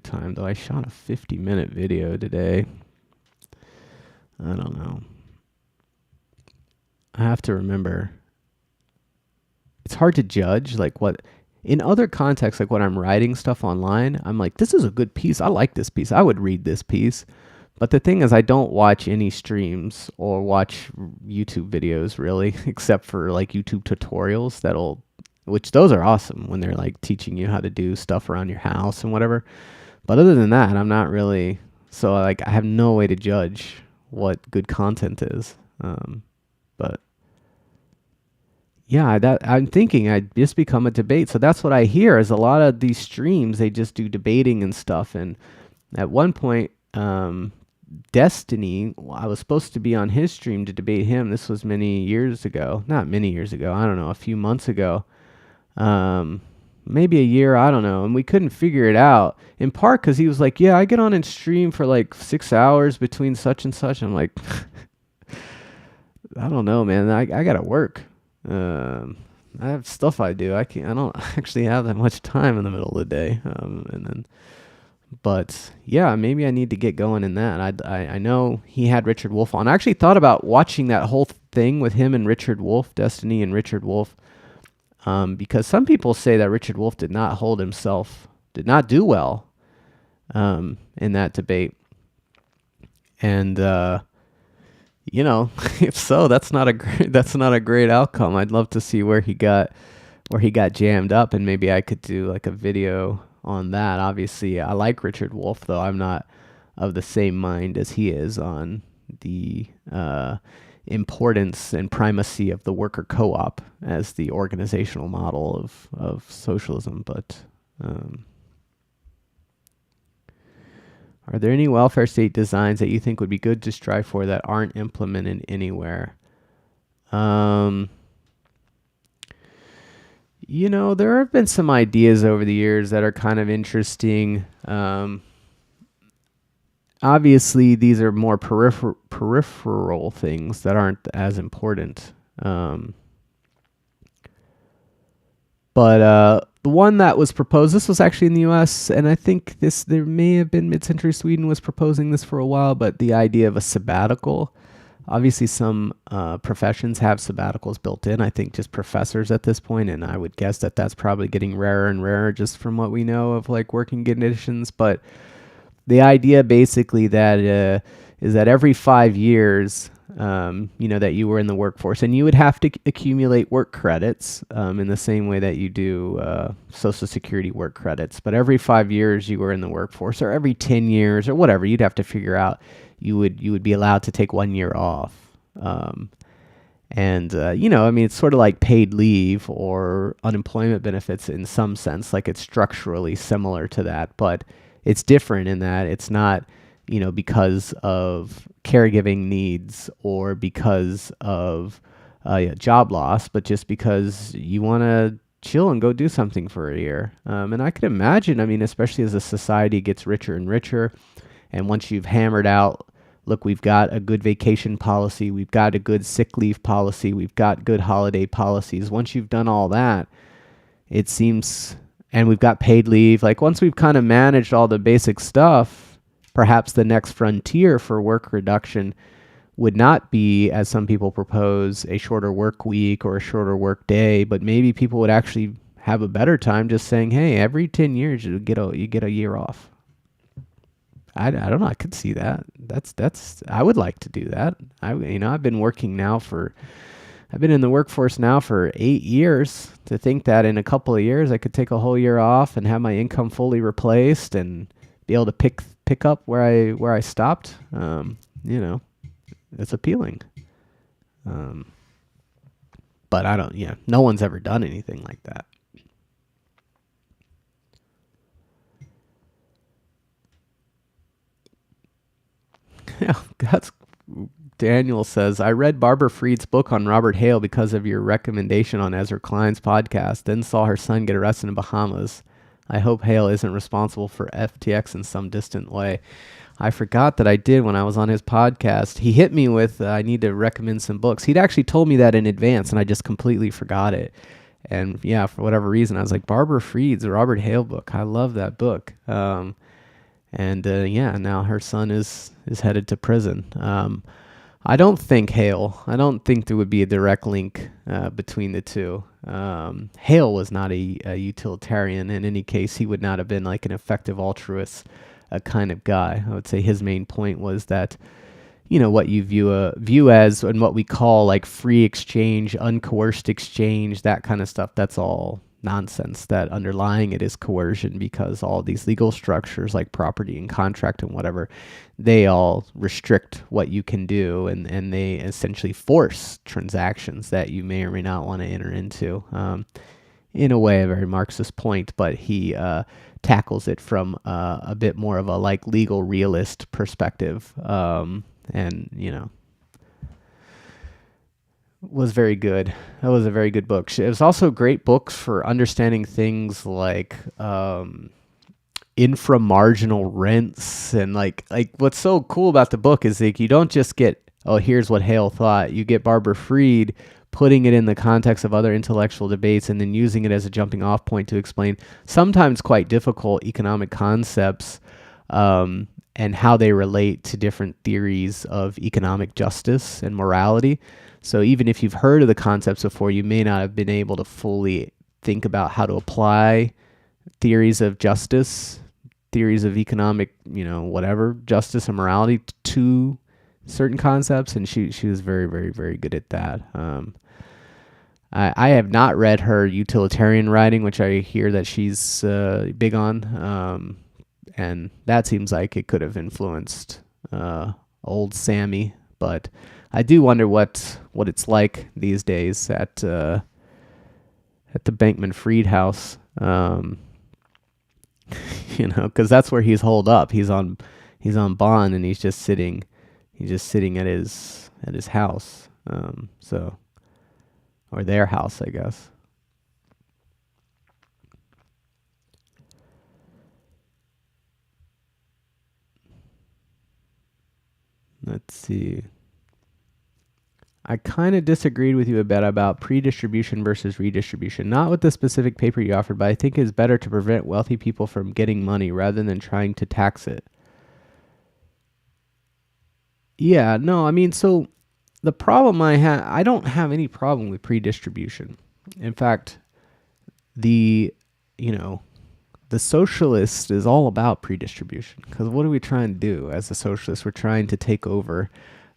time, though. I shot a 50-minute video today. I don't know. I have to remember. It's hard to judge, like, what in other contexts, like when I'm writing stuff online, I'm like, this is a good piece. I like this piece. I would read this piece. But the thing is, I don't watch any streams or watch YouTube videos really, except for like YouTube tutorials which those are awesome when they're like teaching you how to do stuff around your house and whatever. But other than that, I'm not really, so like I have no way to judge what good content is. But yeah, that I'm thinking I'd just become a debate. So that's what I hear is a lot of these streams, they just do debating and stuff. And at one point, Destiny, I was supposed to be on his stream to debate him. This was many years ago. Not many years ago. I don't know, a few months ago. Maybe a year, I don't know. And we couldn't figure it out. In part because he was like, yeah, I get on and stream for like 6 hours between such and such. I'm like, I don't know, man. I gotta work. I have stuff I do. I don't actually have that much time in the middle of the day. But yeah, maybe I need to get going in that. I know he had Richard Wolff on. I actually thought about watching that whole thing with him and Richard Wolff, Destiny and Richard Wolff, because some people say that Richard Wolff did not do well in that debate. And if so, that's not a great outcome. I'd love to see where he got jammed up, and maybe I could do like a video on that. Obviously, I like Richard Wolff, though I'm not of the same mind as he is on the importance and primacy of the worker co-op as the organizational model of socialism. But are there any welfare state designs that you think would be good to strive for that aren't implemented anywhere? There have been some ideas over the years that are kind of interesting. Obviously, these are more peripheral things that aren't as important. But the one that was proposed, this was actually in the U.S., and I think there may have been Mid-Century Sweden was proposing this for a while, but the idea of a sabbatical. Obviously, some professions have sabbaticals built in. I think just professors at this point, and I would guess that that's probably getting rarer and rarer just from what we know of like working conditions. But the idea basically that is that every 5 years, that you were in the workforce, and you would have to accumulate work credits in the same way that you do Social Security work credits. But every 5 years you were in the workforce, or every 10 years, or whatever, you'd have to figure out. You would be allowed to take 1 year off. It's sort of like paid leave or unemployment benefits in some sense, like it's structurally similar to that, but it's different in that it's not, because of caregiving needs or because of job loss, but just because you want to chill and go do something for a year. And I can imagine, especially as a society gets richer and richer, and once you've hammered out, look, we've got a good vacation policy, we've got a good sick leave policy, we've got good holiday policies. Once you've done all that, it seems, and we've got paid leave, like once we've kind of managed all the basic stuff, perhaps the next frontier for work reduction would not be, as some people propose, a shorter work week or a shorter work day, but maybe people would actually have a better time just saying, hey, every 10 years you get a year off. I don't know. I could see that. I would like to do that. I've been in the workforce now for 8 years. To think that in a couple of years I could take a whole year off and have my income fully replaced and be able to pick up where I stopped. It's appealing. But I don't. Yeah, no one's ever done anything like that. Yeah, that's Daniel says, I read Barbara Fried's book on Robert Hale because of your recommendation on Ezra Klein's podcast, then saw her son get arrested in Bahamas. I hope Hale isn't responsible for FTX in some distant way. I forgot that I did when I was on his podcast. He hit me with, I need to recommend some books. He'd actually told me that in advance, and I just completely forgot it. And yeah, for whatever reason, I was like, Barbara Fried's Robert Hale book. I love that book. Yeah, now her son is headed to prison. I don't think there would be a direct link between the two. Hale was not a utilitarian. In any case, he would not have been like an effective altruist kind of guy. I would say his main point was that, what you view as and what we call like free exchange, uncoerced exchange, that kind of stuff, that's all nonsense. That underlying it is coercion, because all these legal structures like property and contract and whatever, they all restrict what you can do, and they essentially force transactions that you may or may not want to enter into. In a way, a very Marxist point, but he tackles it from a bit more of a like legal realist perspective, was very good. That was a very good book. It was also great books for understanding things like inframarginal rents, and like what's so cool about the book is like you don't just get, oh, here's what Hale thought. You get Barbara Fried putting it in the context of other intellectual debates and then using it as a jumping off point to explain sometimes quite difficult economic concepts, and how they relate to different theories of economic justice and morality. So even if you've heard of the concepts before, you may not have been able to fully think about how to apply theories of justice, theories of economic, whatever, justice and morality to certain concepts. And she was very, very, very good at that. I have not read her utilitarian writing, which I hear that she's big on. And that seems like it could have influenced old Sammy, but I do wonder what it's like these days at the Bankman-Fried house, because that's where he's holed up. He's on bond, and he's just sitting at his house, or their house, I guess. Let's see. I kind of disagreed with you a bit about pre-distribution versus redistribution. Not with the specific paper you offered, but I think it's better to prevent wealthy people from getting money rather than trying to tax it. Yeah, no, I mean, so the problem I don't have any problem with pre-distribution. In fact, the socialist is all about pre-distribution, because what are we trying to do as a socialist? We're trying to take over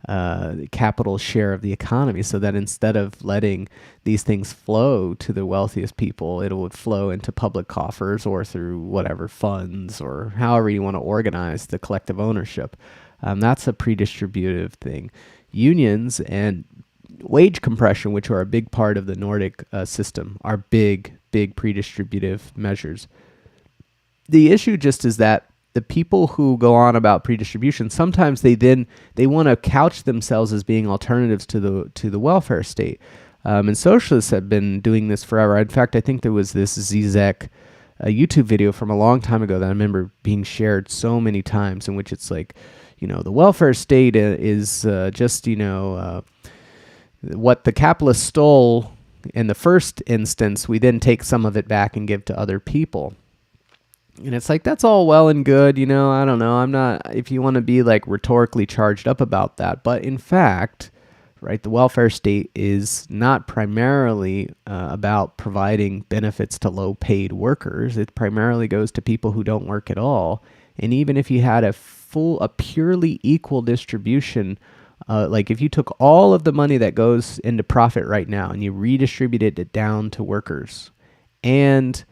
the capital share of the economy, so that instead of letting these things flow to the wealthiest people, it would flow into public coffers or through whatever funds or however you want to organize the collective ownership. That's a pre-distributive thing. Unions and wage compression, which are a big part of the Nordic system, are big pre-distributive measures. The issue just is that the people who go on about pre-distribution, sometimes they want to couch themselves as being alternatives to the welfare state. And socialists have been doing this forever. In fact, I think there was this Zizek YouTube video from a long time ago that I remember being shared so many times, in which it's like, the welfare state is just, what the capitalists stole in the first instance, we then take some of it back and give to other people. And it's like, that's all well and good, I don't know. I'm not, if you want to be like rhetorically charged up about that. But in fact, right, the welfare state is not primarily about providing benefits to low paid workers. It primarily goes to people who don't work at all. And even if you had a purely equal distribution, like if you took all of the money that goes into profit right now and you redistributed it down to workers, and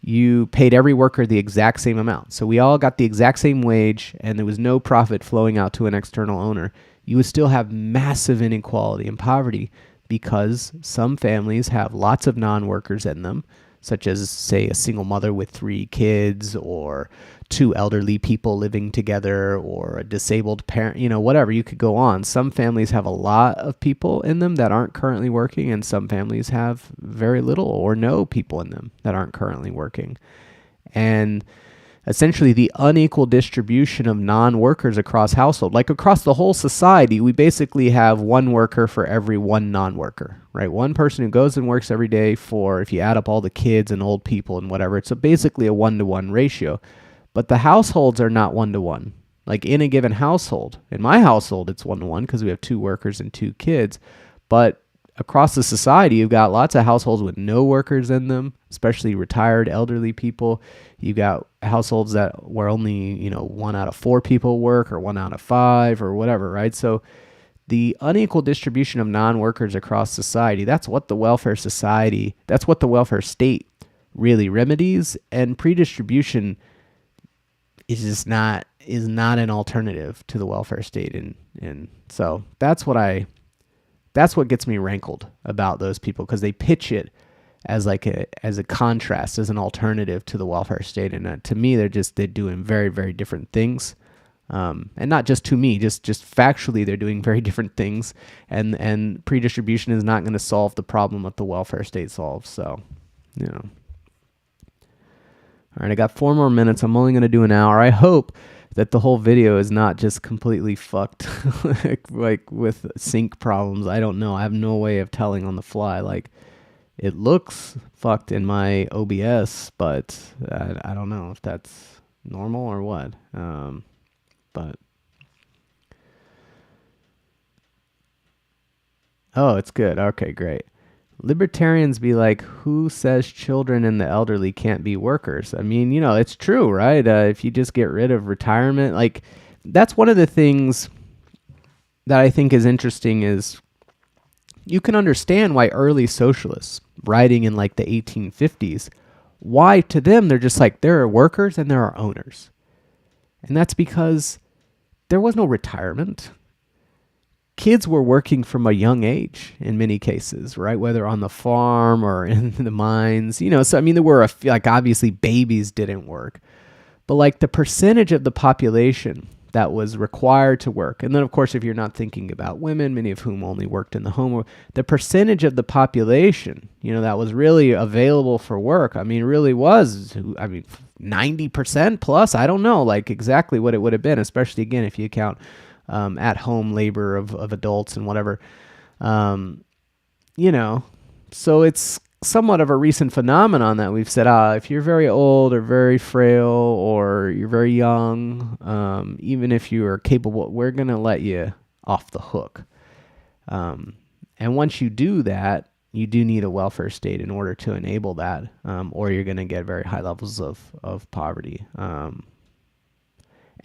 you paid every worker the exact same amount, so we all got the exact same wage and there was no profit flowing out to an external owner, you would still have massive inequality and poverty, because some families have lots of non-workers in them. such as, say, a single mother with 3 kids, or 2 elderly people living together, or a disabled parent, whatever. You could go on. Some families have a lot of people in them that aren't currently working, and some families have very little or no people in them that aren't currently working. And essentially the unequal distribution of non-workers across household, like across the whole society, we basically have 1 worker for every 1 non-worker, right? 1 person who goes and works every day for, if you add up all the kids and old people and whatever, it's basically a 1-to-1 ratio. But the households are not 1-to-1. Like in a given household, in my household, it's 1-to-1 because we have 2 workers and 2 kids. But across the society, you've got lots of households with no workers in them, especially retired elderly people. You've got households where only 1 out of 4 people work, or 1 out of 5, or whatever, right? So the unequal distribution of non-workers across society, that's what the welfare state really remedies. And pre-distribution is not an alternative to the welfare state. And so that's what gets me rankled about those people, because they pitch it as a contrast, as an alternative to the welfare state. And to me, they're doing very, very different things. And not just to me, just factually, they're doing very different things. And pre-distribution is not going to solve the problem that the welfare state solves. So, All right, I got 4 more minutes. I'm only going to do an hour. I hope that the whole video is not just completely fucked, like with sync problems. I don't know. I have no way of telling on the fly. Like, it looks fucked in my OBS, but I don't know if that's normal or what. But oh, it's good. Okay, great. Libertarians be like, who says children and the elderly can't be workers? I mean, it's true, right? If you just get rid of retirement, like, that's one of the things that I think is interesting, is you can understand why early socialists writing in like the 1850s, why to them they're just like, there are workers and there are owners. And that's because there was no retirement. Kids were working from a young age in many cases, right? Whether on the farm or in the mines, so I mean, there were obviously babies didn't work, but like the percentage of the population that was required to work. And then of course, if you're not thinking about women, many of whom only worked in the home, the percentage of the population, that was really available for work, I mean, really was, 90% plus, I don't know like exactly what it would have been, especially again, if you count at-home labor of adults and whatever, so it's somewhat of a recent phenomenon that we've said, if you're very old or very frail or you're very young, even if you are capable, we're going to let you off the hook. And once you do that, you do need a welfare state in order to enable that, or you're going to get very high levels of poverty.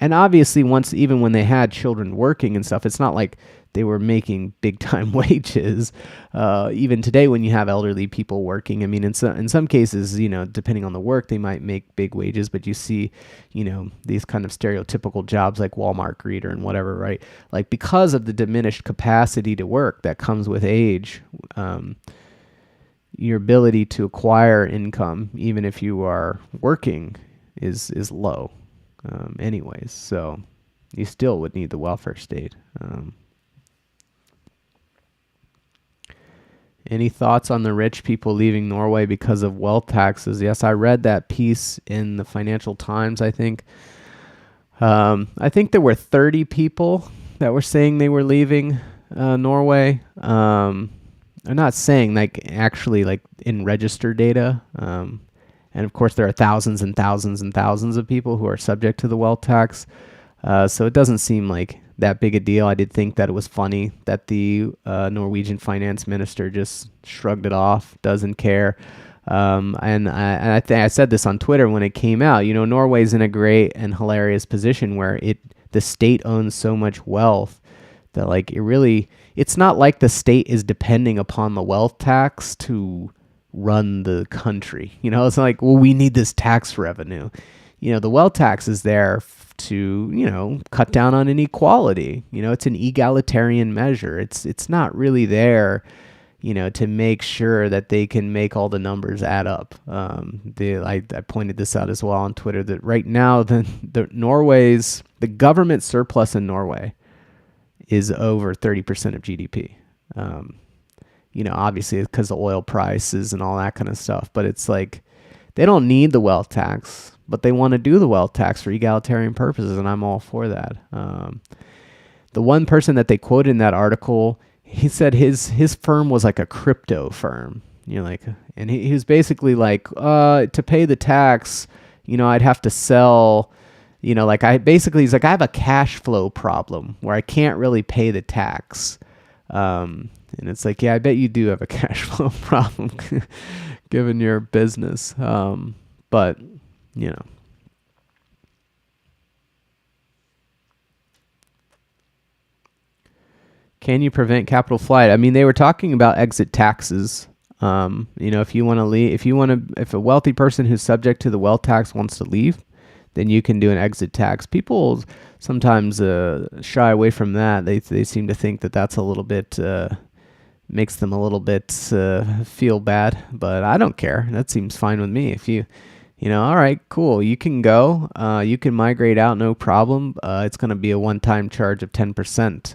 And obviously, even when they had children working and stuff, it's not like they were making big time wages. Even today, when you have elderly people working, I mean, in some cases, depending on the work, they might make big wages. But you see, these kind of stereotypical jobs like Walmart greeter and whatever, right? Like, because of the diminished capacity to work that comes with age, your ability to acquire income, even if you are working, is low. Anyways, so you still would need the welfare state. Any thoughts on the rich people leaving Norway because of wealth taxes? Yes, I read that piece in the Financial Times, I think. I think there were 30 people that were saying they were leaving Norway. I'm not saying actually in register data. And of course, there are thousands and thousands and thousands of people who are subject to the wealth tax. So it doesn't seem like that big a deal. I did think that it was funny that the Norwegian finance minister just shrugged it off, doesn't care. And I think I said this on Twitter when it came out. Norway's in a great and hilarious position where the state owns so much wealth that it's not like the state is depending upon the wealth tax to run the country. It's like, well, we need this tax revenue. The wealth tax is there to, cut down on inequality. It's an egalitarian measure. It's not really there, to make sure that they can make all the numbers add up. I pointed this out as well on Twitter that right now the government surplus in Norway is over 30% of GDP. Obviously it's because of oil prices and all that kind of stuff, but it's like they don't need the wealth tax, but they want to do the wealth tax for egalitarian purposes, and I'm all for that. The one person that they quoted in that article, he said his firm was like a crypto firm, and he was basically like, to pay the tax, I'd have to sell, he's like, I have a cash flow problem where I can't really pay the tax. And it's like, yeah, I bet you do have a cash flow problem given your business. But, can you prevent capital flight? I mean, they were talking about exit taxes. If you want to leave, if a wealthy person who's subject to the wealth tax wants to leave, then you can do an exit tax. People sometimes shy away from that. They seem to think that that's a little bit makes them a little bit feel bad, but I don't care. That seems fine with me. If all right, cool, you can go, you can migrate out, no problem. It's going to be a one-time charge of 10%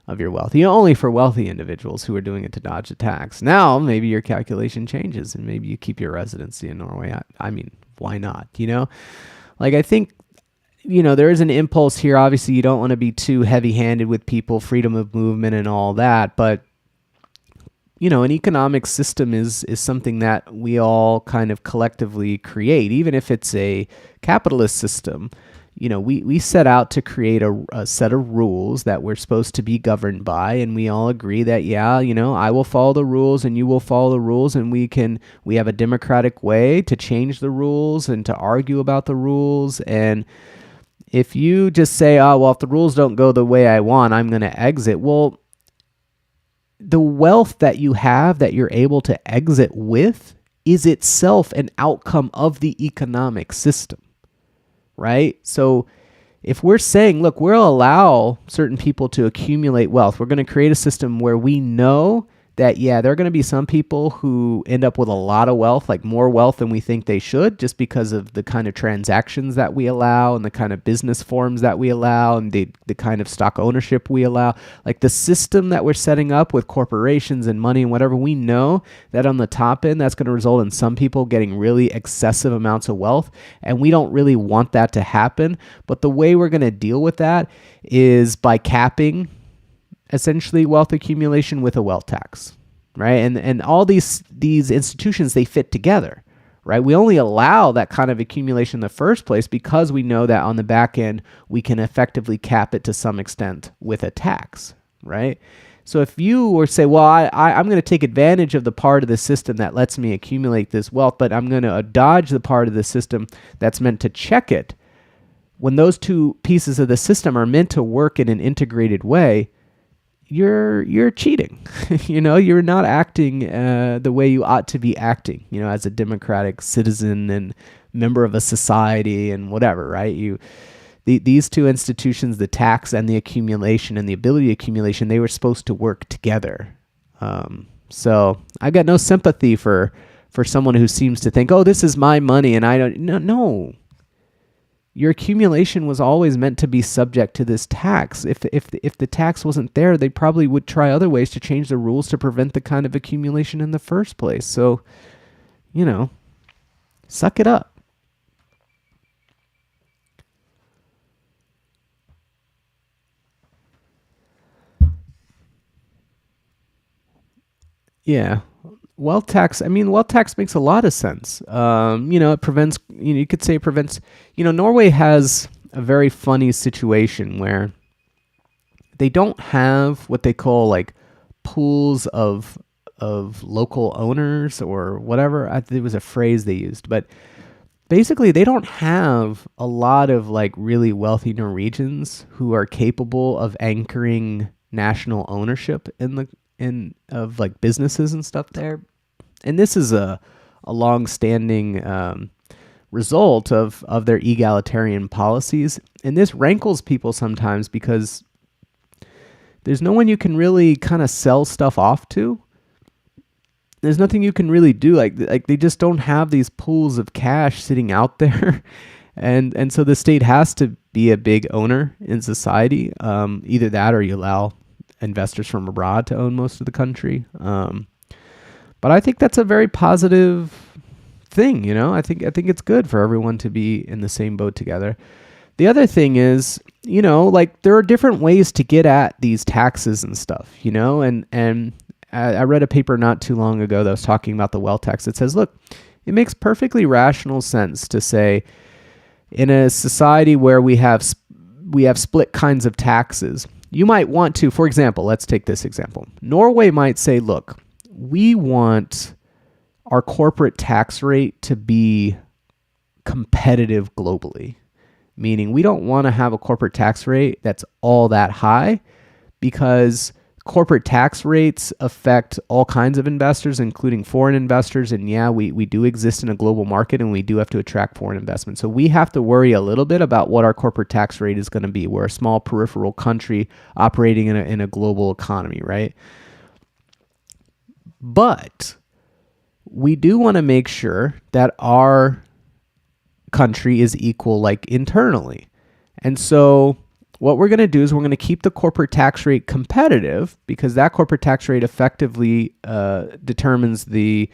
of your wealth. Only for wealthy individuals who are doing it to dodge a tax. Now, maybe your calculation changes and maybe you keep your residency in Norway. I mean, why not? I think, there is an impulse here. Obviously, you don't want to be too heavy-handed with people, freedom of movement and all that, but an economic system is something that we all kind of collectively create, even if it's a capitalist system. We set out to create a set of rules that we're supposed to be governed by, and we all agree that, I will follow the rules and you will follow the rules, and we have a democratic way to change the rules and to argue about the rules. And if you just say, if the rules don't go the way I want, I'm going to exit. Well, the wealth that you have that you're able to exit with is itself an outcome of the economic system, right? So if we're saying, look, we'll allow certain people to accumulate wealth, we're going to create a system where we know that, there are going to be some people who end up with a lot of wealth, like more wealth than we think they should, just because of the kind of transactions that we allow and the kind of business forms that we allow and the kind of stock ownership we allow. Like the system that we're setting up with corporations and money and whatever, we know that on the top end, that's going to result in some people getting really excessive amounts of wealth. And we don't really want that to happen. But the way we're going to deal with that is by capping essentially wealth accumulation with a wealth tax, right? And all these institutions, they fit together, right? We only allow that kind of accumulation in the first place because we know that on the back end, we can effectively cap it to some extent with a tax, right? So if you were to say, well, I'm going to take advantage of the part of the system that lets me accumulate this wealth, but I'm going to dodge the part of the system that's meant to check it, when those two pieces of the system are meant to work in an integrated way, you're cheating. You're not acting the way you ought to be acting, as a democratic citizen and member of a society and whatever, right? These two institutions, the tax and the accumulation and the ability accumulation, they were supposed to work together. So I got no sympathy for someone who seems to think, oh, this is my money and I don't. No. Your accumulation was always meant to be subject to this tax. If the tax wasn't there, they probably would try other ways to change the rules to prevent the kind of accumulation in the first place. So, suck it up. Yeah. Wealth tax makes a lot of sense. It prevents, you could say it prevents, Norway has a very funny situation where they don't have what they call like pools of local owners or whatever. There was a phrase they used, but basically they don't have a lot of like really wealthy Norwegians who are capable of anchoring national ownership of like businesses and stuff there. And this is a long-standing result of their egalitarian policies. And this rankles people sometimes because there's no one you can really kind of sell stuff off to. there's nothing you can really do. Like they just don't have these pools of cash sitting out there. And so the state has to be a big owner in society. Either that or you allow investors from abroad to own most of the country. But I think that's a very positive thing, I think it's good for everyone to be in the same boat together. The other thing is, like there are different ways to get at these taxes and stuff, and I read a paper not too long ago that was talking about the wealth tax. It says, look, it makes perfectly rational sense to say, in a society where we have split kinds of taxes, you might want to, for example, let's take this example. Norway might say, look, we want our corporate tax rate to be competitive globally, meaning we don't want to have a corporate tax rate that's all that high, because corporate tax rates affect all kinds of investors, including foreign investors. And yeah, we do exist in a global market, and we do have to attract foreign investment. So we have to worry a little bit about what our corporate tax rate is going to be. We're a small peripheral country operating in a global economy, right? But we do want to make sure that our country is equal, like internally. And so what we're going to do is we're going to keep the corporate tax rate competitive, because that corporate tax rate effectively determines the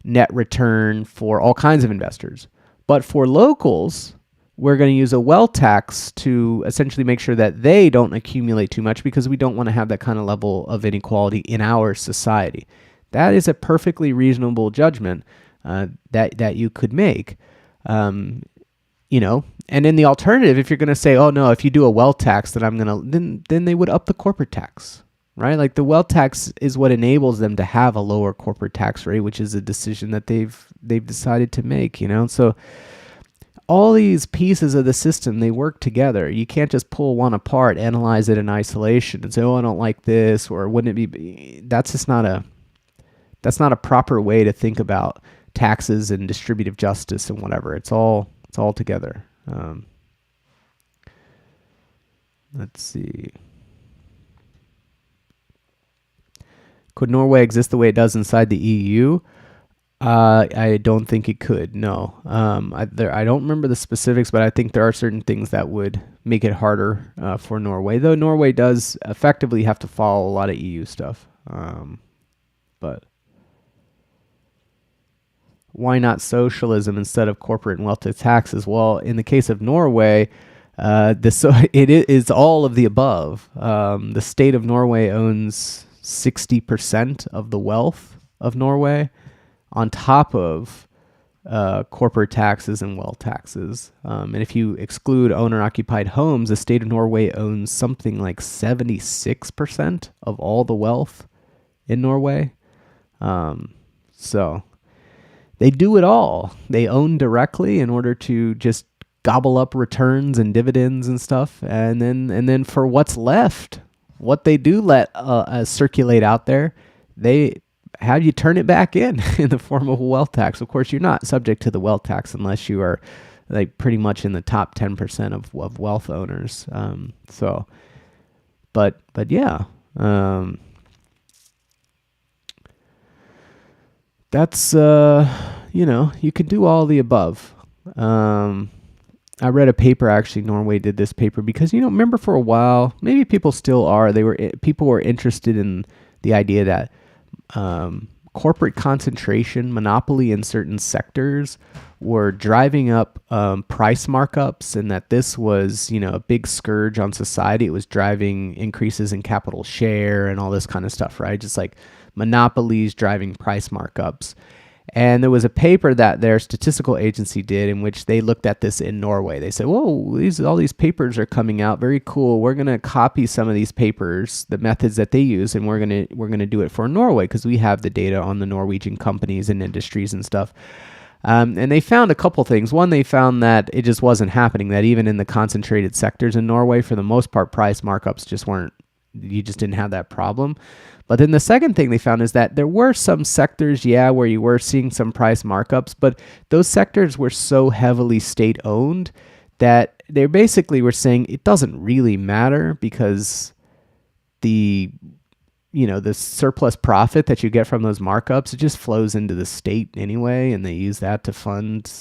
net return for all kinds of investors. But for locals, we're going to use a wealth tax to essentially make sure that they don't accumulate too much, because we don't want to have that kind of level of inequality in our society. That is a perfectly reasonable judgment that you could make. And in the alternative, if you're going to say, oh no, if you do a wealth tax, then they would up the corporate tax, right? Like the wealth tax is what enables them to have a lower corporate tax rate, which is a decision that they've decided to make, So all these pieces of the system, they work together. You can't just pull one apart, analyze it in isolation and say, oh, I don't like this, or wouldn't it be, that's not a proper way to think about taxes and distributive justice and whatever. It's all together. Let's see. Could Norway exist the way it does inside the EU? I don't think it could. No. I don't remember the specifics, but I think there are certain things that would make it harder for Norway. Though Norway does effectively have to follow a lot of EU stuff. But why not socialism instead of corporate and wealth taxes? Well, in the case of Norway, it is all of the above. The state of Norway owns 60% of the wealth of Norway, on top of corporate taxes and wealth taxes. And if you exclude owner-occupied homes, the state of Norway owns something like 76% of all the wealth in Norway. So they do it all. They own directly in order to just gobble up returns and dividends and stuff. And then for what's left, what they do let circulate out there, they have you turn it back in the form of a wealth tax. Of course, you're not subject to the wealth tax unless you are like pretty much in the top 10% of wealth owners. But yeah. That's, you can do all the above. I read a paper, actually, Norway did this paper because, remember for a while, maybe people still are, people were interested in the idea that corporate concentration, monopoly in certain sectors were driving up price markups, and that this was, a big scourge on society. It was driving increases in capital share and all this kind of stuff, right? Just like monopolies driving price markups. And there was a paper that their statistical agency did in which they looked at this in Norway. They said, whoa, all these papers are coming out. Very cool. We're going to copy some of these papers, the methods that they use, and we're going to do it for Norway because we have the data on the Norwegian companies and industries and stuff. And they found a couple things. One, they found that it just wasn't happening, that even in the concentrated sectors in Norway, for the most part, price markups you just didn't have that problem. But then the second thing they found is that there were some sectors, where you were seeing some price markups, but those sectors were so heavily state-owned that they basically were saying it doesn't really matter because the the surplus profit that you get from those markups, it just flows into the state anyway, and they use that to fund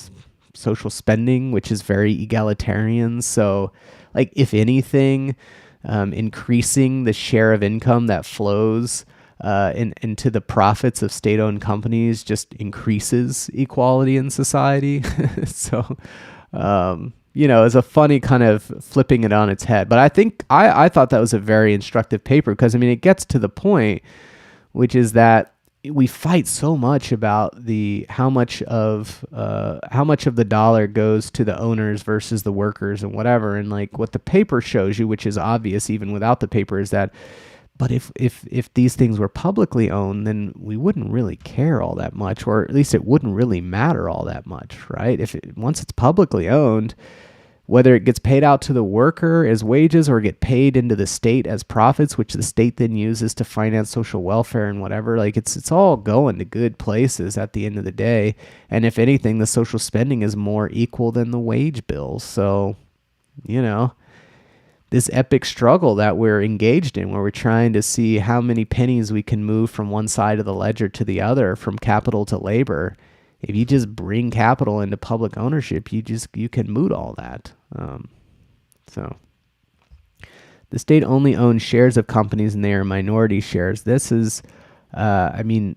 social spending, which is very egalitarian. So, like, if anything, increasing the share of income that flows into the profits of state-owned companies just increases equality in society. So, it's a funny kind of flipping it on its head. But I think I thought that was a very instructive paper because, it gets to the point, which is that we fight so much about how much of the dollar goes to the owners versus the workers and whatever. And like what the paper shows you, which is obvious even without the paper, is that, but if these things were publicly owned, then we wouldn't really care all that much, or at least it wouldn't really matter all that much, right? Once it's publicly owned, whether it gets paid out to the worker as wages or get paid into the state as profits, which the state then uses to finance social welfare and whatever, like it's all going to good places at the end of the day. And if anything, the social spending is more equal than the wage bills. So, this epic struggle that we're engaged in, where we're trying to see how many pennies we can move from one side of the ledger to the other, from capital to labor. If you just bring capital into public ownership, you can moot all that. So the state only owns shares of companies and they are minority shares. This is, I don't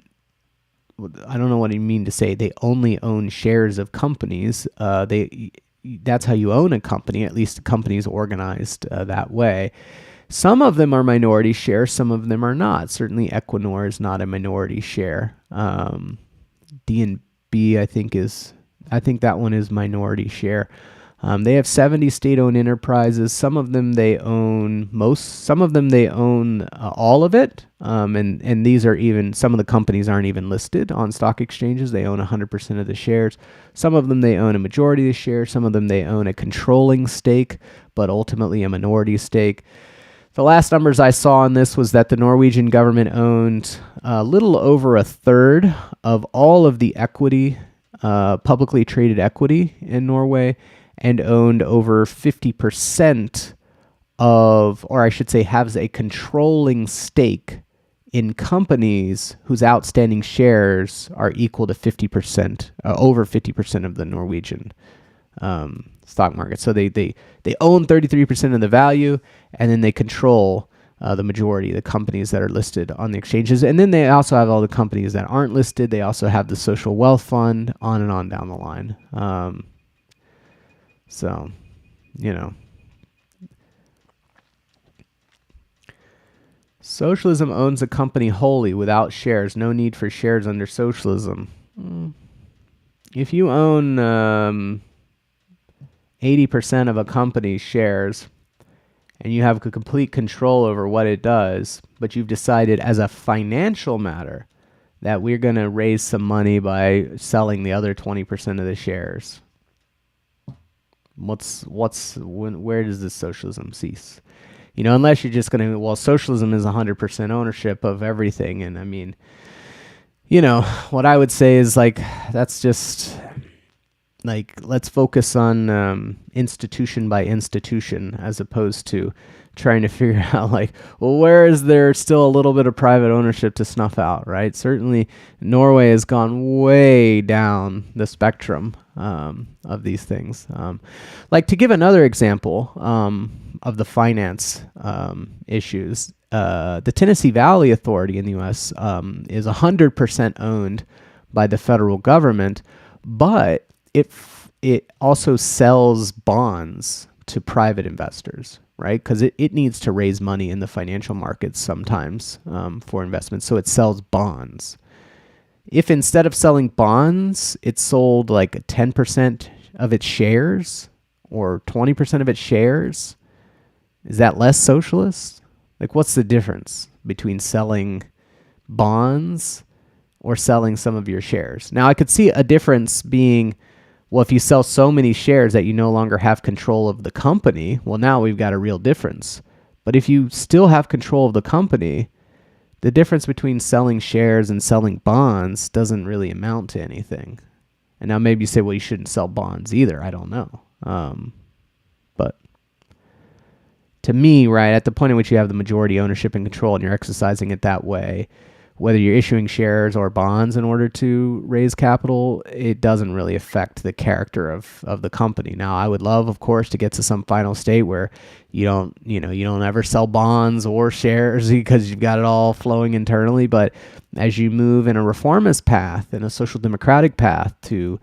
know what you mean to say they only own shares of companies. That's how you own a company. At least the company's organized that way. Some of them are minority shares. Some of them are not. Certainly Equinor is not a minority share. D&B, I think that one is minority share. They have 70 state-owned enterprises. Some of them they own some of them they own all of it. And these are even, some of the companies aren't even listed on stock exchanges. They own 100% of the shares. Some of them they own a majority of the shares. Some of them they own a controlling stake, but ultimately a minority stake. The last numbers I saw on this was that the Norwegian government owned a little over a third of all of the equity, publicly traded equity in Norway, and owned over 50% or I should say has a controlling stake in companies whose outstanding shares are equal to 50%, over 50% of the Norwegian stock market. So they own 33% of the value, and then they control the majority of the companies that are listed on the exchanges. And then they also have all the companies that aren't listed. They also have the social wealth fund, on and on down the line. So, socialism owns a company wholly without shares. No need for shares under socialism. If you own 80% of a company's shares and you have complete control over what it does, but you've decided as a financial matter that we're going to raise some money by selling the other 20% of the shares, where does this socialism cease? Unless you're just going to, socialism is 100% ownership of everything. And what I would say is that's just let's focus on institution by institution, as opposed to trying to figure out where is there still a little bit of private ownership to snuff out, right? Certainly Norway has gone way down the spectrum of these things. To give another example of the finance issues, the Tennessee Valley Authority in the U.S. Is 100% owned by the federal government, but it also sells bonds to private investors, right? Because it needs to raise money in the financial markets sometimes for investments. So it sells bonds. If instead of selling bonds, it sold 10% of its shares or 20% of its shares, is that less socialist? What's the difference between selling bonds or selling some of your shares? Now, I could see a difference being, if you sell so many shares that you no longer have control of the company, now we've got a real difference. But if you still have control of the company, the difference between selling shares and selling bonds doesn't really amount to anything. And now maybe you say, you shouldn't sell bonds either. I don't know. But to me, right, at the point in which you have the majority ownership and control and you're exercising it that way, whether you're issuing shares or bonds in order to raise capital, it doesn't really affect the character of the company. Now, I would love, of course, to get to some final state where you don't ever sell bonds or shares because you've got it all flowing internally. But as you move in a reformist path, in a social democratic path to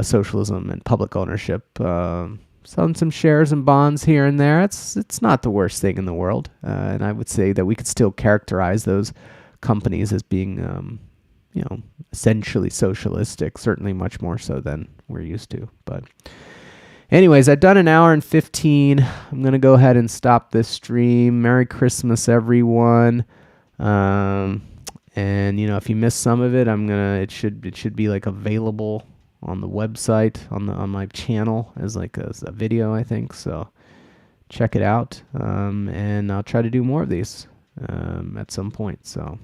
socialism and public ownership, selling some shares and bonds here and there, it's not the worst thing in the world. And I would say that we could still characterize those companies as being, essentially socialistic, certainly much more so than we're used to. But anyways, I've done an hour and 15. I'm going to go ahead and stop this stream. Merry Christmas, everyone. And, if you missed some of it, it should be like available on the website, on my channel as like a video, I think. So check it out. And I'll try to do more of these at some point. So